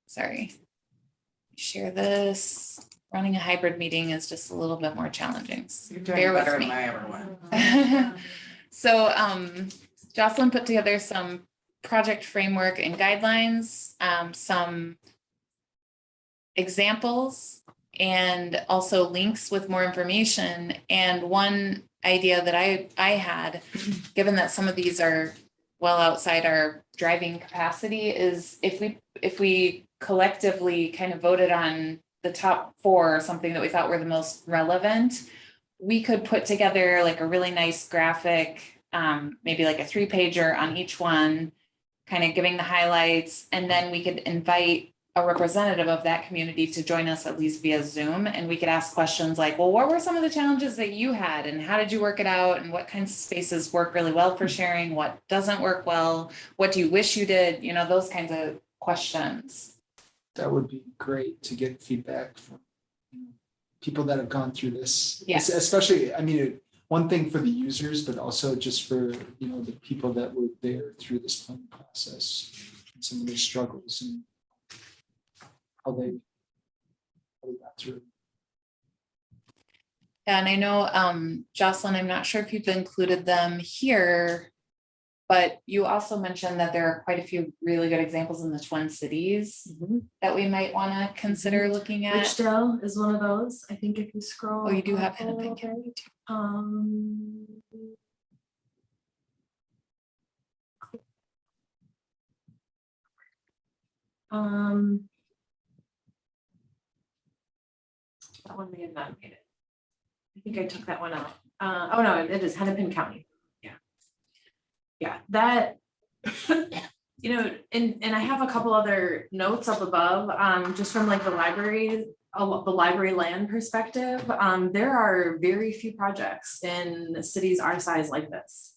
sorry, share this. Running a hybrid meeting is just a little bit more challenging. You're doing Bear with better me. than I ever went. So Jocelyn put together some project framework and guidelines, some examples, and also links with more information. And one idea that I had, given that some of these are well outside our driving capacity, is if we collectively kind of voted on the top 4 or something that we thought were the most relevant, we could put together like a really nice graphic, maybe like a 3-pager on each one, kind of giving the highlights, and then we could invite a representative of that community to join us at least via Zoom, and we could ask questions like, well, what were some of the challenges that you had and how did you work it out, and what kinds of spaces work really well for sharing, what doesn't work well, what do you wish you did, those kinds of questions. That would be great to get feedback from people that have gone through this. Yes. Especially, I mean, one thing for the users, but also just for, the people that were there through this planning process, and some of their struggles and how they got through. And I know, Jocelyn, I'm not sure if you've included them here, but you also mentioned that there are quite a few really good examples in the Twin Cities that we might want to consider looking at. Richdale is one of those. I think if you scroll. Oh, you do have up a Hennepin little County bit. too. That one may have not made it. I think I took that one out. Oh no, it is Hennepin County. Yeah. Yeah, that, and I have a couple other notes up above, just from like the library land perspective. There are very few projects in cities our size like this.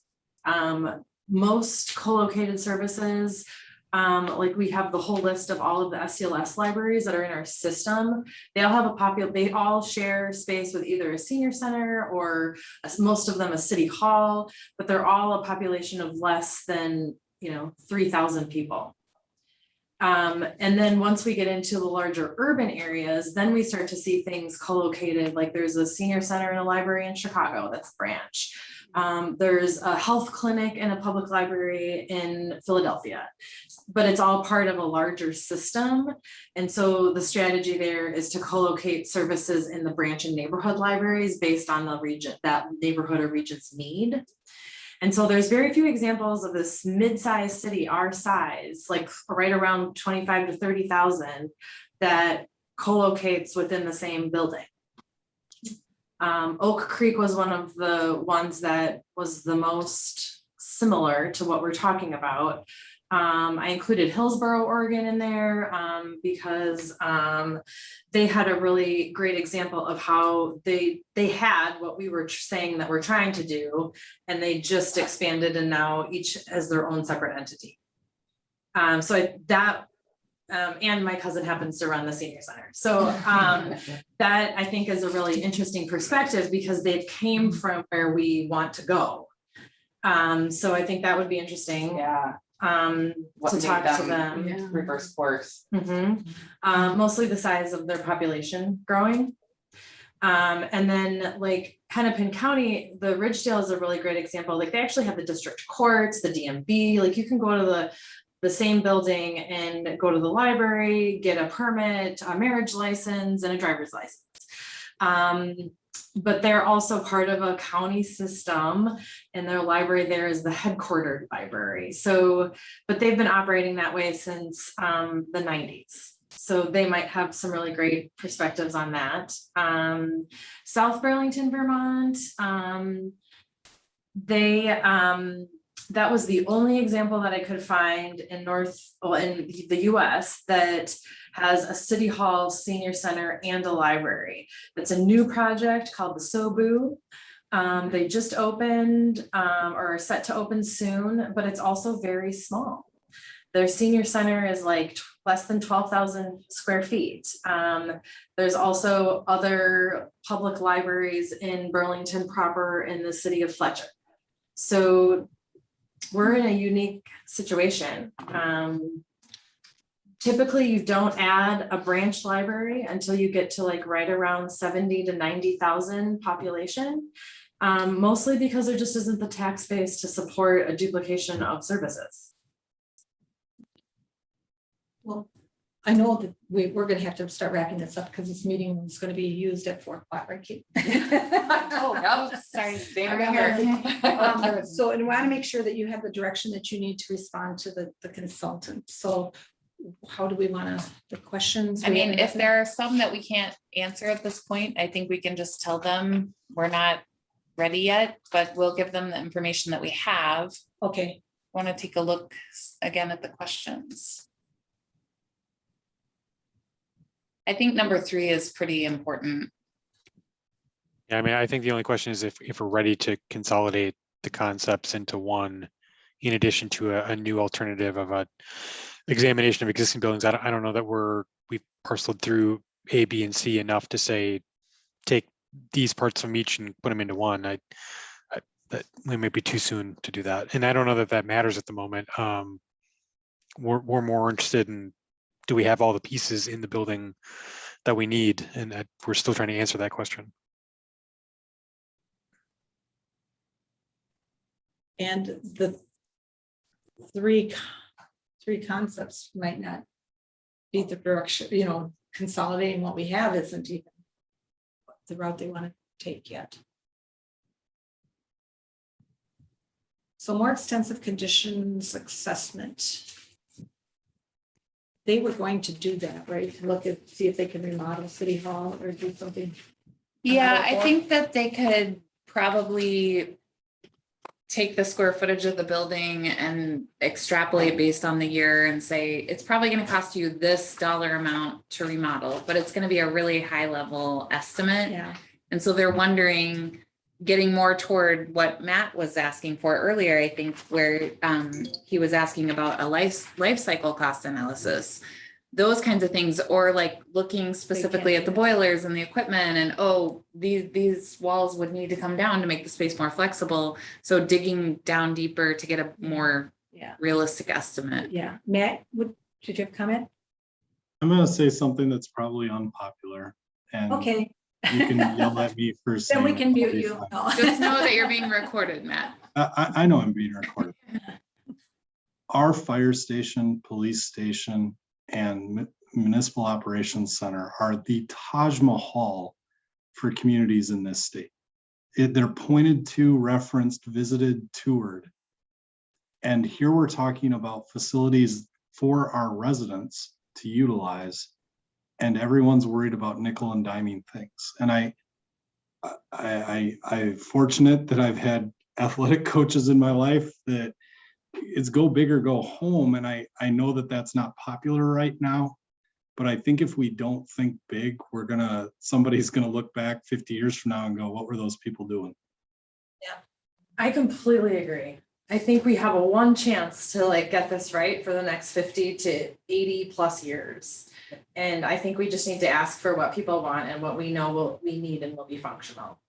Most co-located services, like we have the whole list of all of the SCLS libraries that are in our system. They all have they all share space with either a senior center or most of them a city hall, but they're all a population of less than 3,000 people. And then once we get into the larger urban areas, then we start to see things co-located, like there's a senior center and a library in Chicago, that's a branch. There's a health clinic and a public library in Philadelphia, but it's all part of a larger system. And so the strategy there is to co-locate services in the branch and neighborhood libraries based on the region, that neighborhood or region's need. And so there's very few examples of this mid-sized city, our size, like right around 25 to 30,000, that co-locates within the same building. Oak Creek was one of the ones that was the most similar to what we're talking about. I included Hillsboro, Oregon in there because they had a really great example of how they had what we were saying that we're trying to do, and they just expanded and now each has their own separate entity. And my cousin happens to run the senior center. So that I think is a really interesting perspective because they came from where we want to go. So I think that would be interesting. Yeah. To talk to them. Reverse course. Mostly the size of their population growing. And then like Hennepin County, the Ridgedale is a really great example. Like they actually have the district courts, the DMV, like you can go to the same building and go to the library, get a permit, a marriage license, and a driver's license. But they're also part of a county system, and their library there is the headquartered library. So, but they've been operating that way since the 90s. So they might have some really great perspectives on that. South Burlington, Vermont, that was the only example that I could find in the US that has a city hall, senior center, and a library. It's a new project called the SOBU. They just opened or are set to open soon, but it's also very small. Their senior center is like less than 12,000 square feet. There's also other public libraries in Burlington proper in the city of Fletcher. So we're in a unique situation. Typically you don't add a branch library until you get to like right around 70 to 90,000 population, mostly because there just isn't the tax base to support a duplication of services. Well, I know that we're going to have to start wrapping this up because this meeting is going to be used at 4 o'clock, right, Kate? Oh, sorry. So, and we want to make sure that you have the direction that you need to respond to the consultant. So how do we want to, the questions? I mean, if there are some that we can't answer at this point, I think we can just tell them we're not ready yet, but we'll give them the information that we have. Okay. Want to take a look again at the questions? I think number 3 is pretty important. Yeah, I mean, I think the only question is if we're ready to consolidate the concepts into one, in addition to a new alternative of a examination of existing buildings. I don't know that we've parceled through A, B, and C enough to say, take these parts from each and put them into one. That we might be too soon to do that. And I don't know that matters at the moment. We're more interested in, do we have all the pieces in the building that we need? And we're still trying to answer that question. And the three concepts might not be the direction, consolidating what we have isn't even the route they want to take yet. So more extensive conditions assessment. They were going to do that, right? See if they can remodel City Hall or do something. Yeah, I think that they could probably take the square footage of the building and extrapolate based on the year and say, it's probably gonna cost you this dollar amount to remodel, but it's gonna be a really high level estimate. Yeah. And so they're wondering, getting more toward what Matt was asking for earlier, I think, where he was asking about a life cycle cost analysis. Those kinds of things, or like looking specifically at the boilers and the equipment and, oh, these walls would need to come down to make the space more flexible. So digging down deeper to get a more Yeah. realistic estimate. Yeah. Matt, did you have a comment? I'm gonna say something that's probably unpopular, and Okay. you can yell at me for saying. Then we can mute okay, you. fine. No. Just know that you're being recorded, Matt. I know I'm being recorded. Our fire station, police station, and municipal operations center are the Taj Mahal for communities in this state. They're pointed to, referenced, visited, toured. And here we're talking about facilities for our residents to utilize, and everyone's worried about nickel and diming things. And I'm fortunate that I've had athletic coaches in my life that it's go big or go home. And I know that that's not popular right now, but I think if we don't think big, somebody's gonna look back 50 years from now and go, what were those people doing? I completely agree. I think we have a one chance to like get this right for the next 50 to 80 plus years. And I think we just need to ask for what people want and what we know we need and will be functional.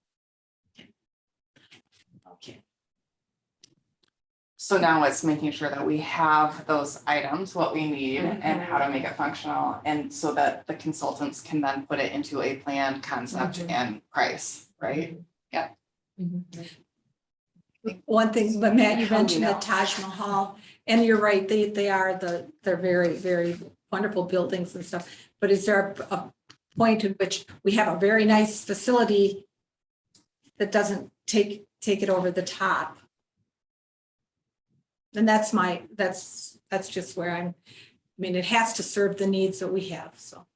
Okay. So now it's making sure that we have those items, what we need and how to make it functional. And so that the consultants can then put it into a plan, concept and price, right? Yeah. One thing, but Matt, you How do we mentioned the know? Taj Mahal, and you're right, they're very, very wonderful buildings and stuff. But is there a point in which we have a very nice facility that doesn't take it over the top? And that's just where I mean, it has to serve the needs that we have, so.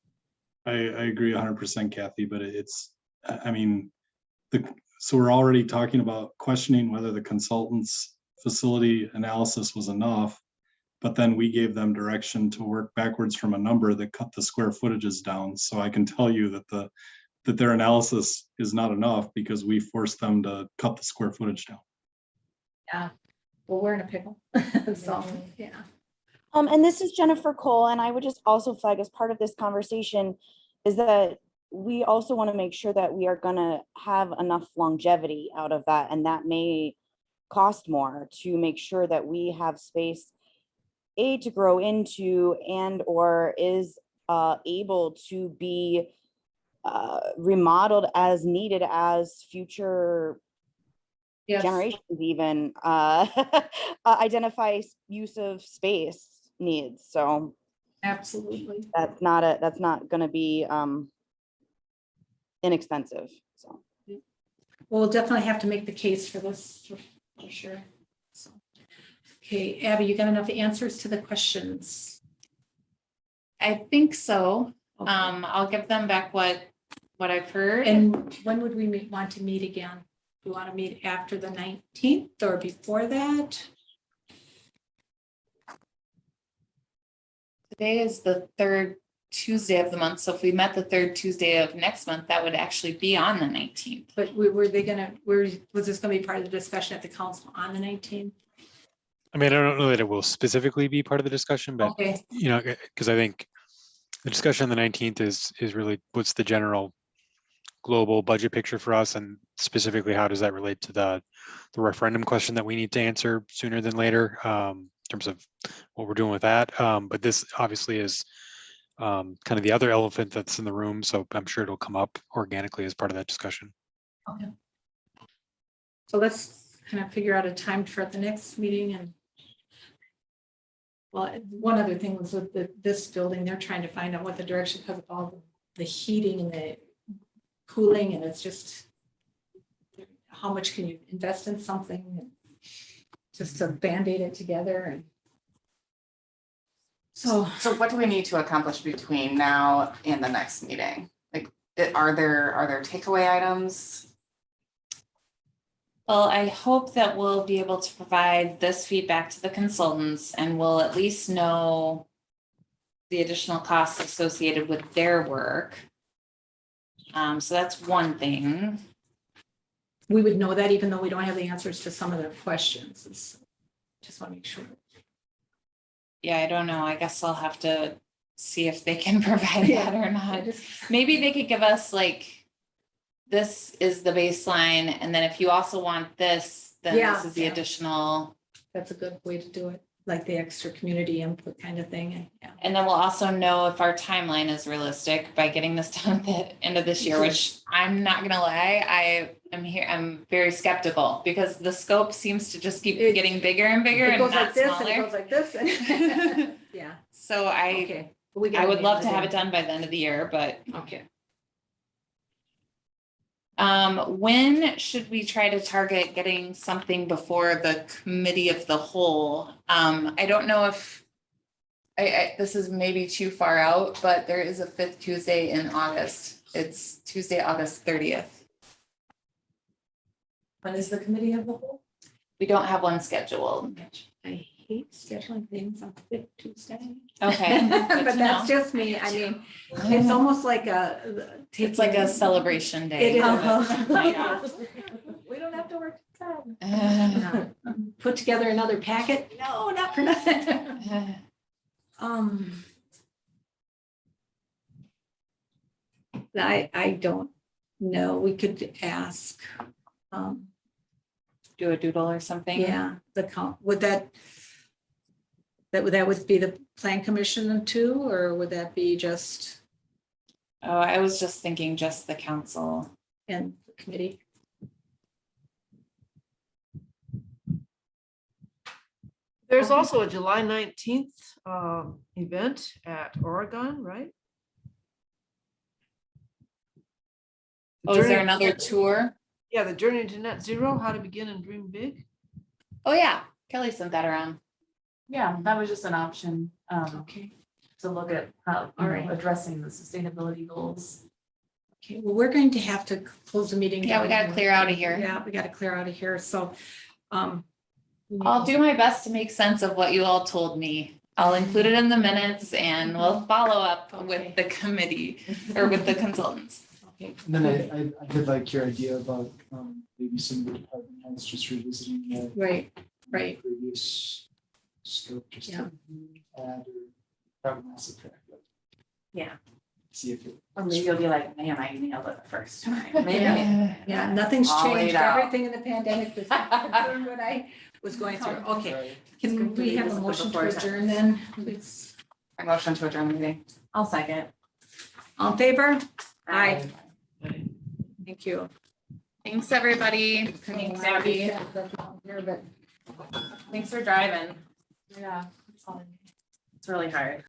I agree 100%, Kathy, but so we're already talking about questioning whether the consultant's facility analysis was enough, but then we gave them direction to work backwards from a number that cut the square footages down. So I can tell you that their analysis is not enough because we forced them to cut the square footage down. Yeah, well, we're in a pickle, so, yeah. And this is Jennifer Cole, and I would just also flag as part of this conversation is that we also want to make sure that we are going to have enough longevity out of that, and that may cost more to make sure that we have space to grow into and or is able to be remodeled as needed as future generations even identify use of space needs. So Absolutely. that's not going to be inexpensive. So We'll definitely have to make the case for this for sure. So, okay, Abby, you got enough answers to the questions? I think so. Okay. I'll give them back what I've heard. And when would we want to meet again? We want to meet after the 19th or before that? Today is the third Tuesday of the month. So if we met the third Tuesday of next month, that would actually be on the 19th. But was this gonna be part of the discussion at the council on the 19th? I mean, I don't know that it will specifically be part of the discussion, but Okay, because I think the discussion on the 19th is really what's the general global budget picture for us, and specifically how does that relate to the referendum question that we need to answer sooner than later, in terms of what we're doing with that. But this obviously is kind of the other elephant that's in the room, so I'm sure it'll come up organically as part of that discussion. okay. So let's kind of figure out a time for the next meeting. And well, one other thing was with this building, they're trying to find out what the direction, because of all the heating and the cooling, and it's just how much can you invest in something and just to band-aid it together. And so what do we need to accomplish between now and the next meeting? Like, are there takeaway items? Well, I hope that we'll be able to provide this feedback to the consultants and we'll at least know the additional costs associated with their work. So that's one thing. We would know that even though we don't have the answers to some of their questions. Just want to make sure. Yeah, I don't know. I guess I'll have to see if they can provide that or not. Maybe they could give us like, this is the baseline, and then if you also want this, then Yeah, this is the yeah. additional. That's a good way to do it, like the extra community input kind of thing. And yeah. And then we'll also know if our timeline is realistic by getting this done at the end of this year, which I'm not gonna lie, I'm very skeptical because the scope seems to just keep getting bigger and bigger It and goes not like this and it smaller. goes like this. and- Yeah, So I okay. would love to have it done by the end of the year, but Okay. when should we try to target getting something before the committee of the whole? I don't know if this is maybe too far out, but there is a 5th Tuesday in August. It's Tuesday, August 30th. When is the committee of the whole? We don't have one scheduled. I hate scheduling things on Fifth Tuesday. Okay, good But to that's know. just me. I mean, it's almost like It's like a celebration day. It is. Yeah. We don't have to work. Uh, Put together another packet? No, not for nothing. I don't know. We could ask. Do a doodle or something. Yeah, would that would be the plan commission too, or would that be just Oh, I was just thinking just the council. in the committee? There's also a July 19th event at Oregon, right? Oh, is there Journey- another tour? Yeah, the Journey to Net Zero, How to Begin and Dream Big. Oh, yeah. Kelly sent that around. Yeah, that was just an option, Okay. to look at how, All right. addressing the sustainability goals. Okay, well, we're going to have to close the meeting. Yeah, we down. gotta clear out of here. Yeah, we gotta clear out of here, so. I'll do my best to make sense of what you all told me. I'll include it in the minutes and we'll follow up Okay. with the committee or with the consultants. Okay. And then I did like your idea about maybe some of the department heads just revisiting the Right. previous scope, just Yeah. to add or probably not subtract, but Yeah. see if it. Or maybe you'll be like, man, I nailed it the first time. Maybe. Yeah, nothing's All laid changed. out. Everything in the pandemic was confirmed what I was going through. Okay, can we have a motion to adjourn then, please? I motion to adjourn the meeting. I'll second. All in favor? Aye. Thank you. Thanks, everybody. Thanks, Abby. Thanks for driving. Yeah. It's really hard.